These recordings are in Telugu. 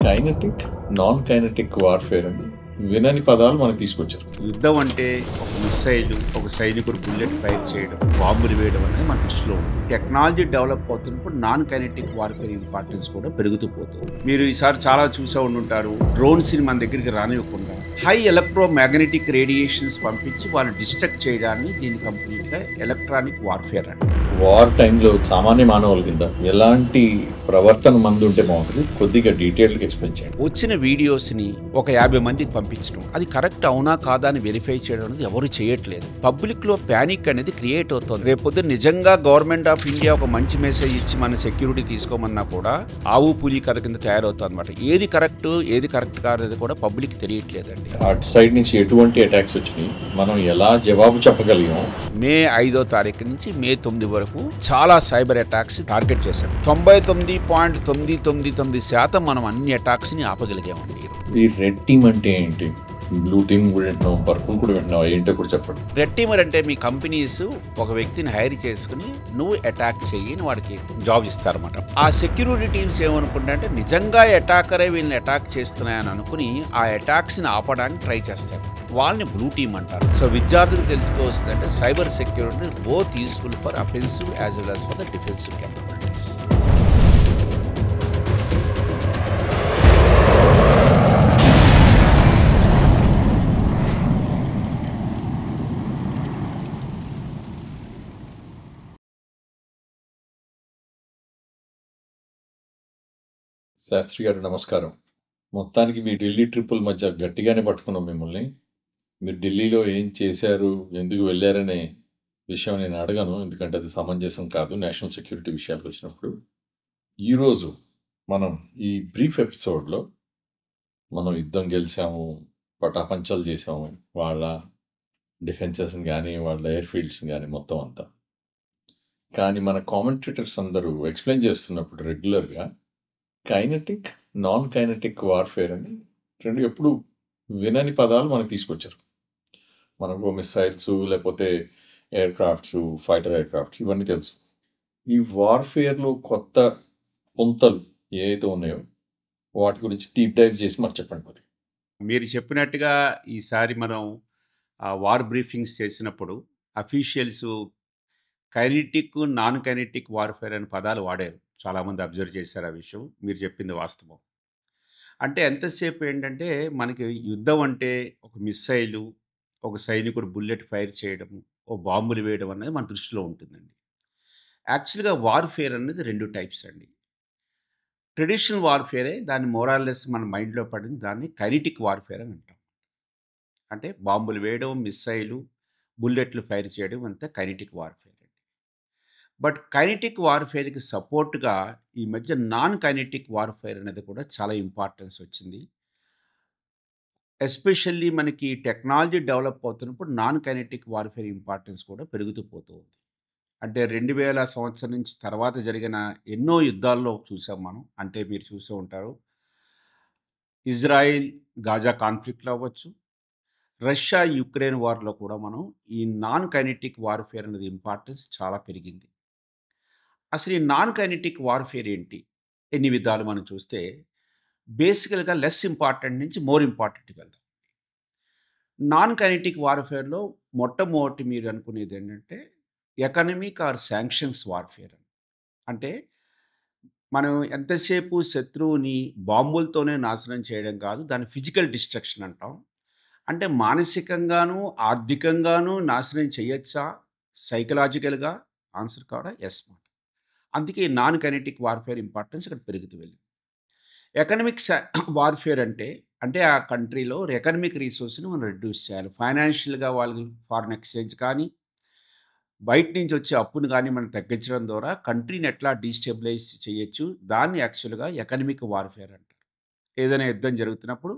కైనెటిక్, నాన్ కైనెటిక్ వార్ఫేర్ అని వినని పదాలు మనకు తీసుకొచ్చారు. యుద్ధం అంటే ఒక మిసైల్, ఒక సైనికుడు బుల్లెట్ ఫైర్ చేయడం, బాంబులు వేయడం అనేది మన దృష్టిలో ఉంది. టెక్నాలజీ డెవలప్ అవుతున్నప్పుడు నాన్ కైనెటిక్ వార్ఫేర్ ఇంపార్టెన్స్ కూడా పెరుగుతూ పోతుంది. మీరు ఈసారి చాలా చూసే ఉండుంటారు, డ్రోన్స్ ని మన దగ్గరికి రానివ్వకుండా హై ఎలక్ట్రో మ్యాగ్నెటిక్ రేడియేషన్స్ పంపించి వాళ్ళు డిస్ట్రక్ట్ చేయడాన్ని దీని కంప్లీట్ గా ఎలక్ట్రానిక్ వార్ఫేర్ అంటారు. వార్ టైంలో సామాన్య మానవుల కింద ఎలాంటి ప్రవర్తన మంది ఉంటే బాగుంటుంది, కొద్దిగా డీటెయిల్గా ఎక్స్ప్లెయిన్ చేయండి. వచ్చిన వీడియోస్ ని ఒక 50 మందికి పంపించడం, అది కరెక్ట్ అవునా కాదా అని వెరిఫై చేయడం అనేది ఎవరు చేయట్లేదు. పబ్లిక్ లో ప్యానిక్ అనేది క్రియేట్ అవుతుంది. రేపొద్దు నిజంగా గవర్నమెంట్ ఆఫ్ ఇండియా ఒక మంచి మెసేజ్ ఇచ్చి మన సెక్యూరిటీ తీసుకోమన్నా కూడా ఆవు పులి కథ కింద తయారవుతుంది అనమాట. ఏది కరెక్ట్ ఏది కరెక్ట్ కాదనేది కూడా పబ్లిక్ తెలియట్లేదండి. అటు సైడ్ నుంచి ఎటువంటి అటాక్స్ వచ్చినాయి, మనం ఎలా జవాబు చెప్పగలిగాం. మే 5వ తారీఖు నుంచి మే 9 వరకు చాలా సైబర్ అటాక్స్ టార్గెట్ చేశారు. 99.999% మనం అన్ని అటాక్స్ ని ఆపగలిగామండి. ఈ రెడ్ టీమ్ అంటే ఏంటి, బ్లూ టీమ్ కూడా వింటున్నాం, పర్పుల్ కూడా వింటున్నాం, ఏంటో కూడా చెప్పండి. రెడ్ టీమర్ అంటే మీ కంపెనీస్ ఒక వ్యక్తిని హైర్ చేసుకుని నువ్వు అటాక్ చెయ్యి అని వాడికి జాబ్ ఇస్తారన్నమాట. ఆ సెక్యూరిటీ టీమ్స్ ఏమనుకుంటారంటే నిజంగా అటాకరే వీళ్ళని అటాక్ చేస్తున్నాయని అనుకుని ఆ అటాక్స్ ని ఆపడానికి ట్రై చేస్తారు. వాళ్ళని బ్లూ టీమ్ అంటారు. సో విద్యార్థులకు తెలుసుకోవస్తుందంటే cyber security both useful for offensive as well as for the defensive capabilities. Shastri గారు నమస్కారం. మొత్తానికి మీ ఢిల్లీ ట్రిప్పుల మధ్య గట్టిగానే పట్టుకున్నాం మిమ్మల్ని. మీరు ఢిల్లీలో ఏం చేశారు, ఎందుకు వెళ్ళారనే విషయం నేను అడగను, ఎందుకంటే అది సమంజసం కాదు నేషనల్ సెక్యూరిటీ విషయాలకు వచ్చినప్పుడు. ఈరోజు మనం ఈ బ్రీఫ్ ఎపిసోడ్లో మనం యుద్ధం గెలిచాము, పటాపంచలు చేసాము, వాళ్ళ డిఫెన్సెస్ని కానీ వాళ్ళ ఎయిర్ ఫీల్డ్స్ని కానీ మొత్తం అంతా. కానీ మన కామెంటేటర్స్ అందరూ ఎక్స్ప్లెయిన్ చేస్తున్నప్పుడు రెగ్యులర్గా కైనెటిక్, నాన్ కైనెటిక్ వార్ఫేర్ అని రెండు ఎప్పుడు వినని పదాలు మనకు తీసుకొచ్చారు. మనకు మిసైల్స్, లేకపోతే air crafts, fighter air crafts ఇవన్నీ తెలుసు. ఈ వార్ఫేర్లో కొత్త పొంతలు ఏవైతే ఉన్నాయో వాటి గురించి డీప్ డైవ్ చేసి మాకు చెప్పండి. మరి మీరు చెప్పినట్టుగా ఈసారి మనం వార్ బ్రీఫింగ్స్ చేసినప్పుడు officials kinetic, non kinetic warfare అనే పదాలు వాడారు. చాలామంది అబ్జర్వ్ చేశారు ఆ విషయం. మీరు చెప్పింది వాస్తవం. అంటే ఎంతసేపు ఏంటంటే మనకి యుద్ధం అంటే ఒక మిస్సైలు, ఒక సైనికుడు బుల్లెట్ ఫైర్ చేయడము, ఓ బాంబులు వేయడం అనేది మన దృష్టిలో ఉంటుందండి. యాక్చువల్‌గా వార్ఫేర్ అనేది 2 టైప్స్ అండి. ట్రెడిషనల్ వార్ఫేరే దాన్ని మోరాల్లెస్ మన మైండ్‌లో పడింది. దాన్ని కైనెటిక్ వార్ఫేర్ అని అంటాం. అంటే బాంబులు వేయడం, మిస్సైలు, బుల్లెట్లు ఫైర్ చేయడం అంతా కైనెటిక్ వార్ఫేర్ అండి. బట్ కైనెటిక్ వార్ఫేర్‌కి సపోర్ట్‌గా ఈ మధ్య నాన్ కైనెటిక్ వార్ఫేర్ అనేది కూడా చాలా ఇంపార్టెన్స్ వచ్చింది. ఎస్పెషల్లీ మనకి టెక్నాలజీ డెవలప్ అవుతున్నప్పుడు నాన్ కైనెటిక్ వార్ఫేర్ ఇంపార్టెన్స్ కూడా పెరుగుతూ పోతూ ఉంది. అంటే 2000 సంవత్సరం నుంచి తర్వాత జరిగిన ఎన్నో యుద్ధాల్లో చూసాం మనం. అంటే మీరు చూసే ఉంటారు. ఇజ్రాయిల్, గాజా కాన్ఫ్లిక్ట్‌లో అవ్వచ్చు, రష్యా, యుక్రెయిన్ వార్‌లో కూడా మనం ఈ నాన్ కైనెటిక్ వార్ఫేర్ అనేది ఇంపార్టెన్స్ చాలా పెరిగింది. అసలు ఈ నాన్ కైనెటిక్ వార్ఫేర్ ఏంటి? ఎన్ని విధాలు మనం చూస్తే బేసికల్‌గా లెస్ ఇంపార్టెంట్ నుంచి మోర్ ఇంపార్టెంట్‌కి వెళ్దాం. నాన్ కైనెటిక్ వార్ఫేర్‌లో మొట్టమొదటి మీరు అనుకునేది ఏంటంటే ఎకనమిక్ ఆర్ శాంక్షన్స్ వార్ఫేర్ అని. అంటే మనం ఎంతసేపు శత్రువుని బాంబులతోనే నాశనం చేయడం కాదు, దాన్ని ఫిజికల్ డిస్ట్రక్షన్ అంటాం. అంటే మానసికంగాను, ఆర్థికంగాను నాశనం చేయొచ్చా? సైకలాజికల్‌గా? ఆన్సర్ కూడా యెస్ మాట. అందుకే నాన్ కైనెటిక్ వార్ఫేర్ ఇంపార్టెన్స్ ఇక్కడ పెరుగుతూ వెళ్ళింది. ఎకనమిక్ వార్ఫేర్ అంటే ఆ కంట్రీలో ఎకనమిక్ రిసోర్స్‌ని మనం రెడ్యూస్ చేయాలి. ఫైనాన్షియల్‌గా వాళ్ళకి ఫారెన్ ఎక్స్‌చేంజ్ కానీ, బయట నుంచి వచ్చే అప్పును గాని మనం తగ్గించడం ద్వారా కంట్రీని ఎట్లా డీస్టెబిలైజ్ చేయొచ్చు. దాన్ని యాక్చువల్‌గా ఎకనమిక్ వార్ఫేర్ అంటారు. ఏదైనా యుద్ధం జరుగుతున్నప్పుడు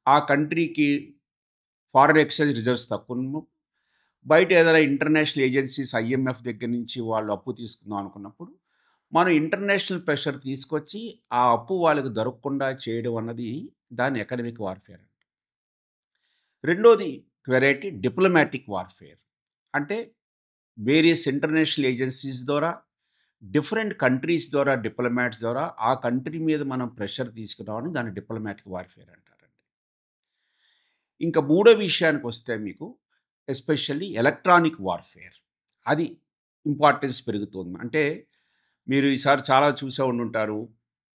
ఆ కంట్రీకి ఫారెన్ ఎక్స్‌చేంజ్ రిజర్వ్స్ తక్కువ, బయట ఏదైనా ఇంటర్నేషనల్ ఏజెన్సీస్ ఐఎంఎఫ్ దగ్గర నుంచి వాళ్ళు అప్పు తీసుకుందాం అనుకున్నప్పుడు మనం ఇంటర్నేషనల్ ప్రెషర్ తీసుకొచ్చి ఆ అప్పు వాళ్ళకి దొరకకుండా చేయడం అన్నది దాన్ని ఎకనమిక్ వార్ఫేర్ అంటారు. రెండోది వెరైటీ డిప్లొమాటిక్ వార్ఫేర్. అంటే వేరియస్ ఇంటర్నేషనల్ ఏజెన్సీస్ ద్వారా డిఫరెంట్ కంట్రీస్ ద్వారా డిప్లొమాట్స్ ద్వారా ఆ కంట్రీ మీద మనం ప్రెషర్ తీసుకురావడం దాన్ని డిప్లొమాటిక్ వార్ఫేర్ అంటారండి. ఇంకా మూడో విషయానికొస్తే మీకు ఎస్పెషల్లీ ఎలక్ట్రానిక్ వార్ఫేర్. అది ఇంపార్టెన్స్ పెరుగుతుంది. అంటే మీరు ఈసారి చాలా చూసే ఉండుంటారు.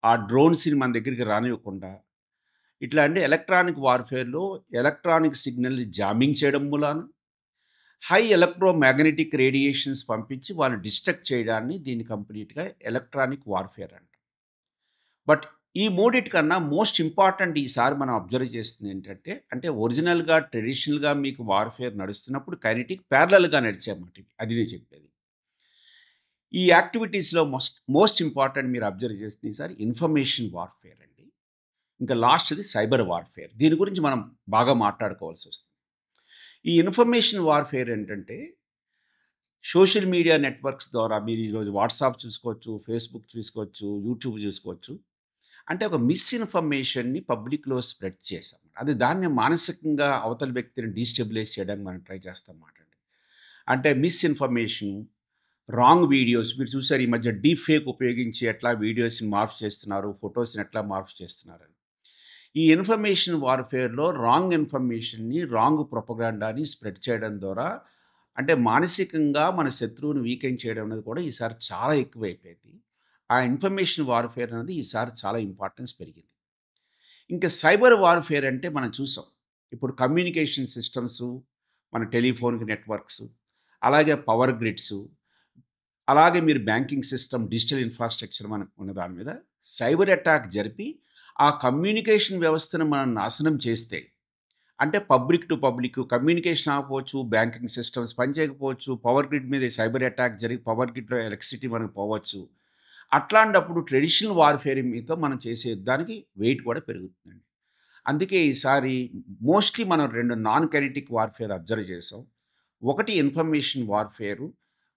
ఆ డ్రోన్స్‌ని మన దగ్గరికి రానివ్వకుండా ఇట్లా అంటే ఎలక్ట్రానిక్ వార్ఫేర్‌లో ఎలక్ట్రానిక్ సిగ్నల్‌ని జామింగ్ చేయడం మూలాన హై ఎలక్ట్రోమాగ్నెటిక్ రేడియేషన్స్ పంపించి వాళ్ళని డిస్ట్రక్ట్ చేయడాన్ని దీన్ని కంప్లీట్‌గా ఎలక్ట్రానిక్ వార్ఫేర్ అంటాం. బట్ ఈ మూడిటికన్నా మోస్ట్ ఇంపార్టెంట్ ఈసారి మనం అబ్జర్వ్ చేస్తుంది ఏంటంటే, అంటే ఒరిజినల్‌గా, ట్రెడిషనల్‌గా మీకు వార్‌ఫేర్ నడుస్తున్నప్పుడు కైనెటిక్ ప్యారలెల్‌గా నడిచాయన్నమాట ఇవి. అది నేను చెప్పేది. ఈ యాక్టివిటీస్‌లో మోస్ట్ ఇంపార్టెంట్ మీరు అబ్జర్వ్ చేస్తుంది ఈసారి ఇన్ఫర్మేషన్ వార్‌ఫేర్ అండి. ఇంకా లాస్ట్‌ది సైబర్ వార్‌ఫేర్. దీని గురించి మనం బాగా మాట్లాడుకోవాల్సొస్తుంది. ఈ ఇన్ఫర్మేషన్ వార్‌ఫేర్ ఏంటంటే, సోషల్ మీడియా నెట్వర్క్స్ ద్వారా మీరు ఈరోజు వాట్సాప్ చూసుకోవచ్చు, ఫేస్‌బుక్ చూసుకోవచ్చు, యూట్యూబ్ చూసుకోవచ్చు. అంటే ఒక మిస్‌ఇన్ఫర్మేషన్‌ని పబ్లిక్‌లో స్ప్రెడ్ చేశాం. అది దాన్ని మానసికంగా అవతల వ్యక్తిని డీస్టెబిలైజ్ చేయడానికి మనం ట్రై చేస్తామన్నమాట అండి. అంటే మిస్‌ఇన్ఫర్మేషన్, రాంగ్ వీడియోస్ మీరు చూసారు ఈ మధ్య డీప్ ఫేక్ ఉపయోగించి ఎట్లా వీడియోస్‌ని మార్ఫ్ చేస్తున్నారు, ఫోటోస్‌ని ఎట్లా మార్ఫ్ చేస్తున్నారని. ఈ ఇన్ఫర్మేషన్ వార్‌ఫేర్‌లో రాంగ్ ఇన్ఫర్మేషన్‌ని, రాంగ్ ప్రొపగాండాని స్ప్రెడ్ చేయడం ద్వారా అంటే మానసికంగా మన శత్రువుని వీకెన్ చేయడం అనేది కూడా ఈసారి చాలా ఎక్కువైపోయింది. ఆ ఇన్ఫర్మేషన్ వార్‌ఫేర్ అనేది ఈసారి చాలా ఇంపార్టెన్స్ పెరిగింది. ఇంకా సైబర్ వార్‌ఫేర్ అంటే మనం చూసాం. ఇప్పుడు కమ్యూనికేషన్ సిస్టమ్సు, మన టెలిఫోన్‌కి నెట్వర్క్సు, అలాగే పవర్ గ్రిడ్సు, అలాగే మీరు బ్యాంకింగ్ సిస్టమ్, డిజిటల్ ఇన్‌ఫ్రాస్ట్రక్చర్ మనకు ఉన్న దాని మీద సైబర్ అటాక్ జరిపి, ఆ కమ్యూనికేషన్ వ్యవస్థను మనం నాశనం చేస్తే, అంటే పబ్లిక్ టు పబ్లిక్ కమ్యూనికేషన్ ఆగిపోవచ్చు, బ్యాంకింగ్ సిస్టమ్స్ పనిచేయకపోవచ్చు, పవర్ గ్రిడ్ మీద సైబర్ అటాక్ జరిగి పవర్ గ్రిడ్‌లో ఎలక్ట్రిసిటీ మనకు పోవచ్చు. అట్లాంటప్పుడు ట్రెడిషనల్ వార్‌ఫేర్ మీతో మనం చేసే యుద్ధానికి వెయిట్ కూడా పెరుగుతుందండి. అందుకే ఈసారి మోస్ట్‌లీ మనం 2 నాన్ కైనెటిక్ వార్‌ఫేర్ అబ్జర్వ్ చేసాం. ఒకటి ఇన్ఫర్మేషన్ వార్‌ఫేరు,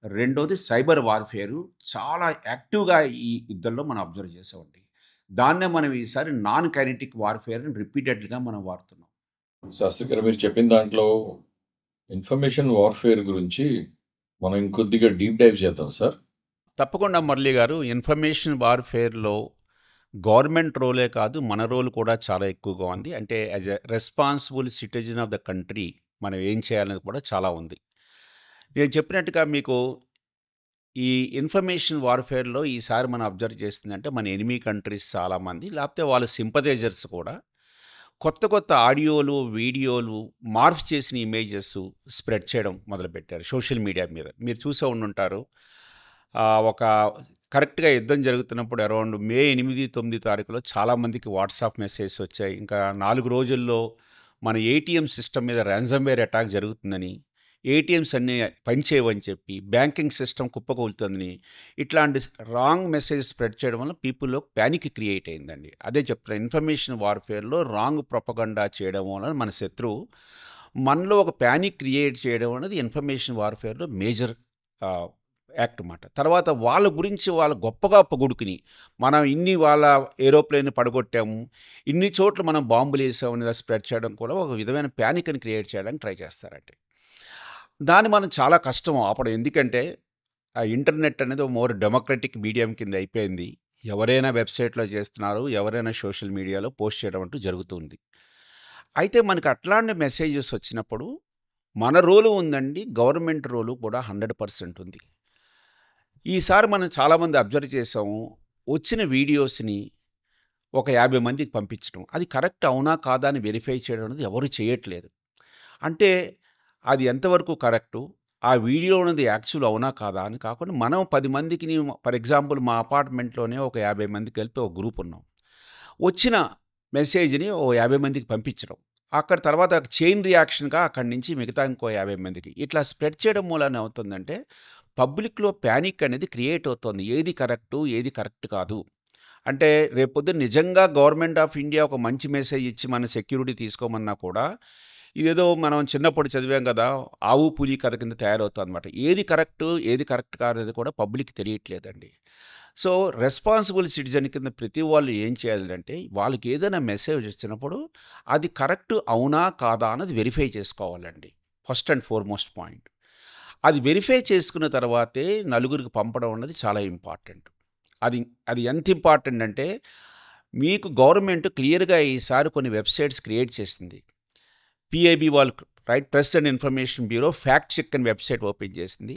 రెండోది సైబర్ వార్‌ఫేరు చాలా యాక్టివ్‌గా ఈ యుద్ధంలో మనం అబ్జర్వ్ చేసామండి. దాన్నే మనం ఈసారి నాన్ కైనెటిక్ వార్‌ఫేర్‌ని రిపీటెడ్‌గా మనం వాడుతున్నాం. శాస్త్రి గారు మీరు చెప్పిన దాంట్లో ఇన్ఫర్మేషన్ వార్‌ఫేర్ గురించి మనం ఇంకొద్దిగా డీప్ డైవ్ చేద్దాం సార్. తప్పకుండా మురళి గారు. ఇన్ఫర్మేషన్ వార్‌ఫేర్‌లో గవర్నమెంట్ రోలే కాదు, మన రోల్ కూడా చాలా ఎక్కువగా ఉంది. అంటే as a responsible citizen of the country మనం ఏం చేయాలనేది కూడా చాలా ఉంది. నేను చెప్పినట్టుగా మీకు ఈ ఇన్ఫర్మేషన్ వార్‌ఫేర్‌లో ఈసారి మనం అబ్జర్వ్ చేస్తుందంటే మన ఎనిమీ కంట్రీస్ చాలామంది లేకపోతే వాళ్ళ సింపథైజర్స్ కూడా కొత్త కొత్త ఆడియోలు, వీడియోలు మార్ఫ్ చేసిన ఇమేజెస్ స్ప్రెడ్ చేయడం మొదలుపెట్టారు సోషల్ మీడియా మీద. మీరు చూసే ఉండుంటారు. ఒక కరెక్ట్‌గా యుద్ధం జరుగుతున్నప్పుడు అరౌండ్ మే 8, 9 తారీఖులో చాలామందికి వాట్సాప్ మెసేజెస్ వచ్చాయి. ఇంకా 4 రోజుల్లో మన ఏటీఎం సిస్టమ్ మీద ర్యాన్సమ్‌వేర్ అటాక్ జరుగుతుందని, ఏటీఎమ్స్ అన్నీ పనిచేయవని చెప్పి, బ్యాంకింగ్ సిస్టమ్ కుప్పకూలుతుందని, ఇట్లాంటి రాంగ్ మెసేజ్ స్ప్రెడ్ చేయడం వల్ల పీపుల్‌లో పానిక్ క్రియేట్ అయిందండి. అదే చెప్తున్నా ఇన్ఫర్మేషన్ వార్‌ఫేర్‌లో రాంగ్ ప్రొపగండా చేయడం వలన మన శత్రువు మనలో ఒక పానిక్ క్రియేట్ చేయడం అనేది ఇన్ఫర్మేషన్ వార్‌ఫేర్‌లో మేజర్ ఆహ్, యాక్ట్ మాట. తర్వాత వాళ్ళ గురించి వాళ్ళు గొప్పగా పొగుడుకుని, మనం ఇన్ని వాళ్ళ ఏరోప్లేన్ పడగొట్టాము, ఇన్ని చోట్ల మనం బాంబులేసామని స్ప్రెడ్ చేయడం కూడా ఒక విధమైన పానిక్‌ని క్రియేట్ చేయడానికి ట్రై చేస్తారండి. దాన్ని మనం చాలా కష్టం ఆపడం. ఎందుకంటే, ఆ ఇంటర్నెట్ అనేది ఒక మోర్ డెమోక్రటిక్ మీడియం కింద అయిపోయింది. ఎవరైనా వెబ్‌సైట్‌లో చేస్తున్నారు. ఎవరైనా సోషల్ మీడియాలో పోస్ట్ చేయడం అంటూ జరుగుతుంది. అయితే మనకు అట్లాంటి మెసేజెస్ వచ్చినప్పుడు మన రోలు ఉందండి. గవర్నమెంట్ రోలు కూడా 100% ఉంది. ఈసారి మనం చాలామంది అబ్జర్వ్ చేసాము. వచ్చిన వీడియోస్‌ని ఒక 50 మందికి పంపించడం. అది కరెక్ట్ అవునా? కాదా? అని వెరిఫై చేయడం అనేది ఎవరు చేయట్లేదు. అంటే అది ఎంతవరకు కరెక్టు? ఆ వీడియో ఉన్నది యాక్చువల్ అవునా? కాదా? అని కాకుండా మనం 10 మందికిని ఫర్ ఎగ్జాంపుల్ మా అపార్ట్మెంట్‌లోనే ఒక 50 మంది కలిపి ఒక గ్రూప్ ఉన్నాం. వచ్చిన మెసేజ్‌ని ఓ 50 మందికి పంపించడం. అక్కడ తర్వాత చైన్ రియాక్షన్‌గా అక్కడి నుంచి మిగతా ఇంకో 50 మందికి. ఇట్లా స్ప్రెడ్ చేయడం మూలాన ఏమవుతుందంటే పబ్లిక్‌లో పానిక్ అనేది క్రియేట్ అవుతోంది. ఏది కరెక్టు? ఏది కరెక్ట్ కాదు? అంటే రేపొద్దున నిజంగా గవర్నమెంట్ ఆఫ్ ఇండియా ఒక మంచి మెసేజ్ ఇచ్చి మన సెక్యూరిటీ తీసుకోమన్నా కూడా, ఇదేదో మనం చిన్నప్పుడు చదివాం గదా! ఆవు, పులి కథ కింద తయారవుతుందనమాట. ఏది కరెక్టు, ఏది కరెక్ట్ కాదనేది కూడా పబ్లిక్‌కి తెలియట్లేదండి. సో, రెస్పాన్సిబుల్ సిటిజన్ కింద ప్రతి వాళ్ళు ఏం చేయాలంటే, వాళ్ళకి ఏదైనా మెసేజ్ వచ్చినప్పుడు, అది కరెక్ట్ అవునా? కాదా? అన్నది వెరిఫై చేసుకోవాలండి. First and foremost point. అది వెరిఫై చేసుకున్న తర్వాతే నలుగురికి పంపడం అన్నది చాలా ఇంపార్టెంట్. అది అది ఎంత ఇంపార్టెంట్ అంటే, మీకు గవర్నమెంట్ క్లియర్‌గా ఈసారి కొన్ని వెబ్‌సైట్స్ క్రియేట్ చేసింది. పీఐబీ వాళ్ళు right press and information bureau fact check అని వెబ్‌సైట్ ఓపెన్ చేసింది.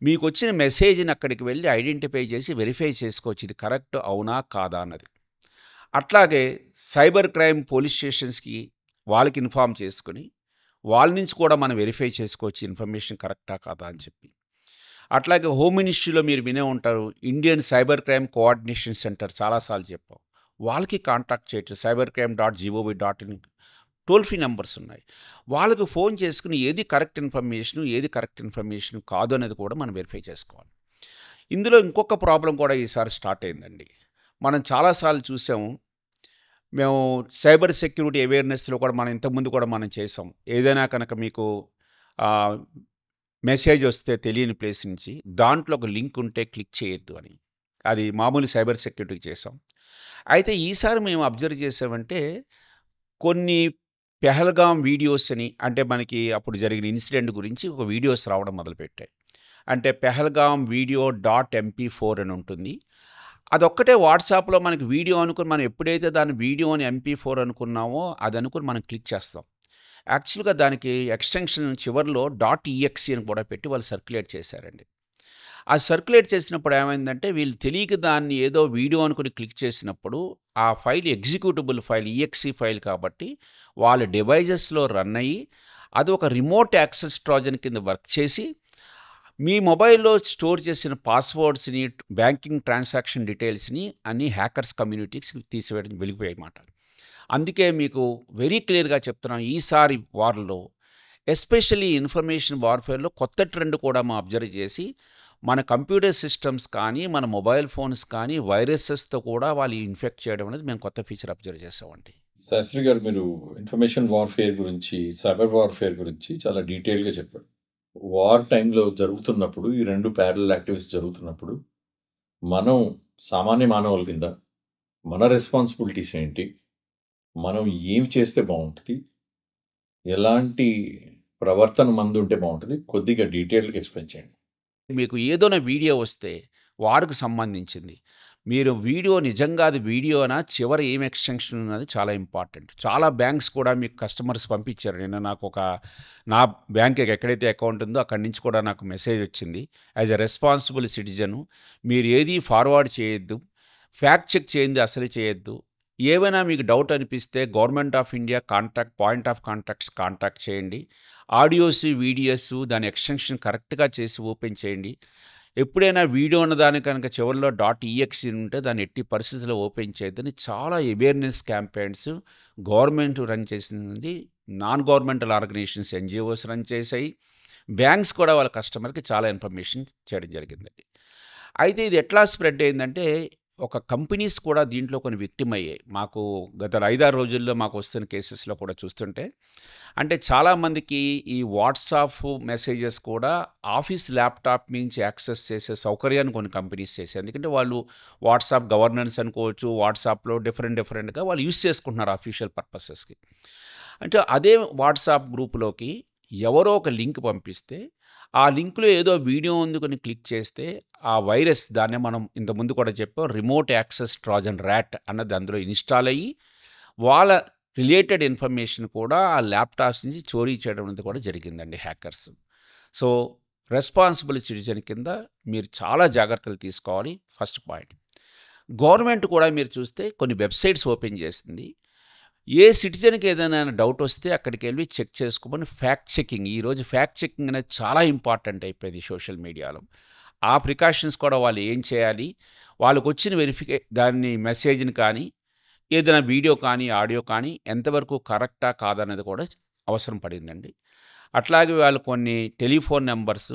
మీకొచ్చిన మెసేజ్‌ని అక్కడికి వెళ్లి ఐడెంటిఫై చేసి వెరిఫై చేసుకోవచ్చు. ఇది కరెక్ట్ అవునా? కాదా? అన్నది. అట్లాగే సైబర్ క్రైమ్ పోలీస్ స్టేషన్స్‌కి వాళ్ళకి ఇన్ఫార్మ్ చేసుకొని, వాళ్ళ నుంచి కూడా మనం వెరిఫై చేసుకోవచ్చు ఇన్ఫర్మేషన్ కరెక్టా? కాదా? అని చెప్పి. అట్లాగే హోమ్ మినిస్ట్రీలో మీరు వినే ఉంటారు. Indian cyber crime coordination centre చాలా సార్లు చెప్పాం. వాళ్ళకి కాంటాక్ట్ చేయొచ్చు. cybercrime.gov.in టోల్ ఫ్రీ నంబర్స్ ఉన్నాయి. వాళ్ళకి ఫోన్ చేసుకొని ఏది కరెక్ట్ ఇన్ఫర్మేషను, ఏది కరెక్ట్ ఇన్ఫర్మేషన్ కాదు అనేది కూడా మనం వెరిఫై చేసుకోవాలి. ఇందులో ఇంకొక ప్రాబ్లమ్ కూడా ఈసారి స్టార్ట్ అయిందండి. మనం చాలా సార్లు చూసాము. మేము సైబర్ సెక్యూరిటీ అవేర్‌నెస్‌లో కూడా మనం ఇంతకుముందు కూడా మనం చేసాం. ఏదైనా కనుక మీకు ఆహ్, మెసేజ్ వస్తే తెలియని ప్లేస్ నుంచి దాంట్లో ఒక లింక్ ఉంటే క్లిక్ చేయొద్దు అని. అది మామూలు సైబర్ సెక్యూరిటీకి చేసాం. అయితే ఈసారి మేము అబ్జర్వ్ చేసామంటే కొన్ని పెహల్గాం వీడియోస్ అని అంటే మనకి అప్పుడు జరిగిన ఇన్సిడెంట్ గురించి ఒక వీడియోస్ రావడం మొదలుపెట్టాయి. అంటే పెహల్గాం వీడియో డాట్ ఎంపీ4 అని ఉంటుంది. అదొక్కటే వాట్సాప్‌లో మనకి వీడియో అనుకుని మనం ఎప్పుడైతే దాన్ని వీడియో అని ఎంపీ4 అనుకున్నామో అది అనుకుని మనం క్లిక్ చేస్తాం. యాక్చువల్‌గా దానికి ఎక్స్‌టెన్షన్ చివర్లో డాట్ ఈఎక్స్ఈ అని కూడా పెట్టి వాళ్ళు సర్క్యులేట్ చేశారండి. ఆ సర్క్యులేట్ చేసినప్పుడు ఏమైందంటే వీళ్ళు తెలియక దాన్ని ఏదో వీడియో అనుకుని క్లిక్ చేసినప్పుడు ఆ file executable file EXE file కాబట్టి వాళ్ళ డివైజెస్‌లో రన్ అయ్యి అది ఒక రిమోట్ యాక్సెస్ ట్రోజన్ కింద వర్క్ చేసి మీ మొబైల్‌లో స్టోర్ చేసిన పాస్వర్డ్స్‌ని, బ్యాంకింగ్ ట్రాన్సాక్షన్ డీటెయిల్స్‌ని అన్నీ హ్యాకర్స్ కమ్యూనిటీస్‌కి తీసివేయడం వెళ్ళిపోయాయన్నమాట. అందుకే మీకు వెరీ క్లియర్‌గా చెప్తున్నాం ఈసారి వార్‌లో ఎస్పెషల్లీ ఇన్ఫర్మేషన్ వార్‌ఫేర్‌లో కొత్త ట్రెండ్ కూడా మనం అబ్జర్వ్ చేసి, మన కంప్యూటర్ సిస్టమ్స్ కానీ, మన మొబైల్ ఫోన్స్ కానీ వైరసెస్‌తో కూడా వాళ్ళు ఇన్ఫెక్ట్ చేయడం అనేది మేము కొత్త ఫీచర్ అబ్జర్వ్ చేసామండి. శాస్త్రి గారు మీరు ఇన్ఫర్మేషన్ వార్‌ఫేర్ గురించి, సైబర్ వార్‌ఫేర్ గురించి చాలా డీటెయిల్‌గా చెప్పారు. వార్ టైమ్‌లో జరుగుతున్నప్పుడు ఈ 2 ప్యారలల్ యాక్టివిటీస్ జరుగుతున్నప్పుడు, మనం సామాన్య మానవుల కింద మన రెస్పాన్సిబిలిటీస్ ఏంటి? మనం ఏమి చేస్తే బావుంటది? ఎలాంటి ప్రవర్తన మనదుంటే బావుంటది? కొద్దిగా డీటెయిల్డ్‌గా ఎక్స్‌ప్లెయిన్ చేయండి. మీకు ఏదైనా వీడియో వస్తే వారికి సంబంధించింది. మీరు వీడియో నిజంగా అది వీడియోనా? చివర ఏం ఎక్స్‌టెన్షన్ ఉన్నది చాలా ఇంపార్టెంట్. చాలా బ్యాంక్స్ కూడా మీకు కస్టమర్స్ పంపించారు. నిన్న నాకొక నా బ్యాంక్ ఎక్కడైతే అకౌంట్ ఉందో అక్కడి నుంచి కూడా నాకు మెసేజ్ వచ్చింది. యాస్ ఎ రెస్పాన్సిబుల్ సిటిజన్ మీరు ఏది ఫార్వర్డ్ చేయొద్దు. ఫ్యాక్ట్ చెక్ చేయంది అసలు చేయొద్దు. ఏవైనా మీకు డౌట్ అనిపిస్తే government of India point of contacts contact చేయండి. ఆడియోస్, వీడియోస్ దాని ఎక్స్‌టెన్షన్ కరెక్ట్‌గా చేసి ఓపెన్ చేయండి. ఎప్పుడైనా వీడియో ఉన్నదాని కనుక చివరిలో డాట్ ఈఎక్స్ఈ ఉంటే దాన్ని ఎట్టి పరిస్థితుల్లో ఓపెన్ చేయొద్దని చాలా అవేర్‌నెస్ క్యాంపెయిన్స్ గవర్నమెంట్ రన్ చేసింది. Non governmental organisations, NGOs run చేశాయి. బ్యాంక్స్ కూడా వాళ్ళ కస్టమర్‌కి చాలా ఇన్ఫర్మేషన్ చేయడం జరిగిందండి. అయితే ఇది ఎట్లా స్ప్రెడ్ అయిందంటే, ఒక కంపెనీస్ కూడా దీంట్లో కొన్ని విక్టిమ్ అయ్యాయి. మాకు గత 5, 6 రోజుల్లో మాకు వస్తున్న కేసెస్‌లో కూడా చూస్తుంటే, అంటే చాలామందికి ఈ వాట్సాప్ మెసేజెస్ కూడా ఆఫీస్ ల్యాప్‌టాప్ నుంచి యాక్సెస్ చేసే సౌకర్యాన్ని కొన్ని కంపెనీస్ చేశాయి. ఎందుకంటే వాళ్ళు వాట్సాప్ గవర్నెన్స్ అనుకోవచ్చు, వాట్సాప్‌లో డిఫరెంట్‌గా వాళ్ళు యూజ్ చేసుకుంటున్నారు అఫీషియల్ పర్పసెస్‌కి. అంటే అదే వాట్సాప్ గ్రూప్‌లోకి ఎవరో ఒక లింక్ పంపిస్తే, ఆ లింక్‌లో ఏదో వీడియో ఉందని క్లిక్ చేస్తే, ఆ వైరస్ దాన్నే మనం ఇంతకుముందు కూడా చెప్పాం రిమోట్ యాక్సెస్ ట్రోజన్ ర్యాట్ అన్నది అందులో ఇన్‌స్టాల్ అయ్యి, వాళ్ళ రిలేటెడ్ ఇన్ఫర్మేషన్ కూడా ఆ ల్యాప్‌టాప్స్ నుంచి చోరీ చేయడం అనేది కూడా జరిగిందండి హ్యాకర్స్. సో, రెస్పాన్సిబుల్ సిటిజన్ కింద మీరు చాలా జాగ్రత్తలు తీసుకోవాలి ఫస్ట్ పాయింట్. గవర్నమెంట్ కూడా మీరు చూస్తే కొన్ని వెబ్‌సైట్స్ ఓపెన్ చేసింది. ఏ సిటిజన్‌కి ఏదైనా డౌట్ వస్తే అక్కడికెళ్ళి చెక్ చేసుకోమని ఫ్యాక్ట్ చెకింగ్ ఈరోజు ఫ్యాక్ట్ చెకింగ్ అనేది చాలా ఇంపార్టెంట్ అయిపోయింది సోషల్ మీడియాలో. ఆ ప్రికాషన్స్ కూడా వాళ్ళు ఏం చేయాలి? వాళ్ళకొచ్చిన దాన్ని మెసేజ్‌ని కానీ, ఏదైనా వీడియో కానీ, ఆడియో కానీ ఎంతవరకు కరెక్టా? కాదా? అనేది కూడా అవసరం పడిందండి. అట్లాగే వాళ్ళు కొన్ని టెలిఫోన్ నంబర్స్,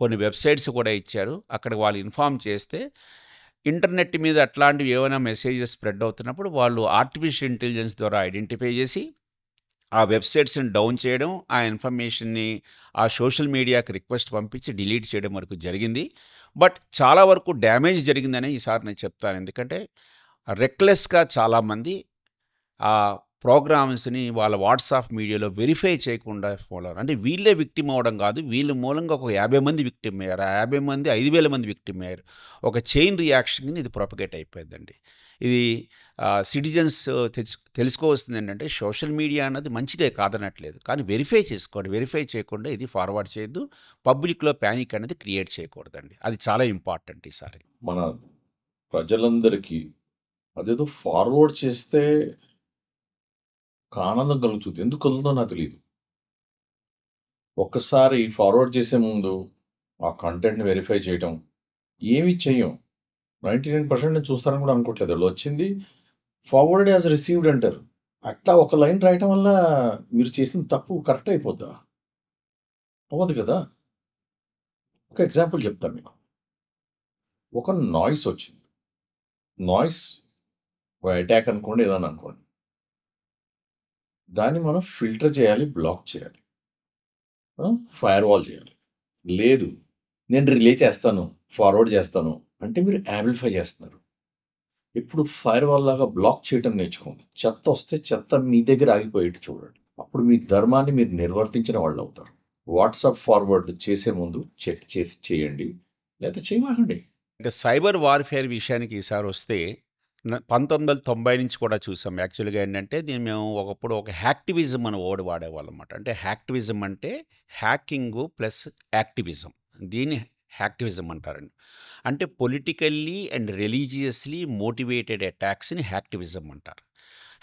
కొన్ని వెబ్‌సైట్స్ కూడా ఇచ్చారు. అక్కడికి వాళ్ళు ఇన్ఫార్మ్ చేస్తే ఇంటర్నెట్ మీద అట్లాంటివి ఏవైనా మెసేజెస్ స్ప్రెడ్ అవుతున్నప్పుడు వాళ్ళు ఆర్టిఫిషియల్ ఇంటెలిజెన్స్ ద్వారా ఐడెంటిఫై చేసి, ఆ వెబ్‌సైట్స్‌ని డౌన్ చేయడం, ఆ ఇన్ఫర్మేషన్‌ని ఆ సోషల్ మీడియాకి రిక్వెస్ట్ పంపించి డిలీట్ చేయడం వరకు జరిగింది. బట్ చాలా వరకు డ్యామేజ్ జరిగిందనే ఈసారి నేను చెప్తాను. ఎందుకంటే రెక్లెస్‌గా చాలామంది ప్రోగ్రామ్స్‌ని వాళ్ళ వాట్సాప్ మీడియాలో వెరిఫై చేయకుండా ఫాలో అంటే వీళ్ళే విక్టిమ్ అవ్వడం కాదు. వీళ్ళ మూలంగా ఒక 50 మంది విక్టిమ్ అయ్యారు. ఆ 50 మంది 5,000 మంది విక్టిమ్ అయ్యారు. ఒక చైన్ రియాక్షన్ కింద ఇది ప్రొపగేట్ అయిపోయిందండి. ఇది సిటిజన్స్ తెలుసుకోవాల్సిందేంటంటే సోషల్ మీడియా అన్నది మంచిదే కాదనట్లేదు. కానీ వెరిఫై చేసుకోండి. వెరిఫై చేయకుండా ఇది ఫార్వర్డ్ చేయొద్దు. పబ్లిక్‌లో పానిక్ అనేది క్రియేట్ చేయకూడదండి. అది చాలా ఇంపార్టెంట్ ఈసారి. మన ప్రజలందరికీ అదేదో ఫార్వర్డ్ చేస్తే ఒక ఆనందం కలుగుతుంది. ఎందుకు కలుగుతుందో నాకు తెలీదు. ఒక్కసారి ఫార్వర్డ్ చేసే ముందు ఆ కంటెంట్‌ని వెరిఫై చేయటం ఏమి చెయ్యం. 99% నేను చూస్తారని కూడా అనుకోవట్లేదు. ఆళ్ళొచ్చింది ఫార్వర్డెడ్ యాస్ రిసీవ్డ్ అంటారు. అట్లా ఒక లైన్ రాయటం వల్ల మీరు చేసిన తప్పు కరెక్ట్ అయిపోద్దా? అవ్వదు కదా! ఒక ఎగ్జాంపుల్ చెప్తాను మీకు. ఒక నాయిస్ వచ్చింది. నాయిస్ ఒక అటాక్ అనుకోండి, ఏదైనా అనుకోండి. దాన్ని మనం ఫిల్టర్ చేయాలి, బ్లాక్ చేయాలి. ఫైర్‌వాల్ చేయాలి. లేదు, నేను రిలే చేస్తాను, ఫార్వర్డ్ చేస్తాను అంటే మీరు యాంప్లిఫై చేస్తున్నారు. ఇప్పుడు ఫైర్‌వాల్ లాగా బ్లాక్ చేయటం నేర్చుకోండి. చెత్తొస్తే చెత్త మీ దగ్గర ఆగిపోయేట్టు చూడండి. అప్పుడు మీ ధర్మాన్ని మీరు నిర్వర్తించిన వాళ్ళవుతారు. వాట్సాప్ ఫార్వర్డ్ చేసే ముందు చెక్ చేసి చేయండి. లేతే చేయమాకండి. ఇక సైబర్ వార్‌ఫేర్ విషయానికి ఈసారొస్తే 1990 నుంచి కూడా చూసాం. యాక్చువల్‌గా ఏంటంటే దీన్ని మేము ఒకప్పుడు ఒక హ్యాక్టివిజం అనే వర్డ్ వాడేవాళ్ళమాట. అంటే హ్యాక్టివిజం అంటే హ్యాకింగు ప్లస్ యాక్టివిజం. దీన్ని హ్యాక్టివిజం అంటారండి. అంటే పొలిటికల్లీ అండ్ రిలీజియస్‌లీ మోటివేటెడ్ అటాక్స్‌ని హ్యాక్టివిజం అంటారు.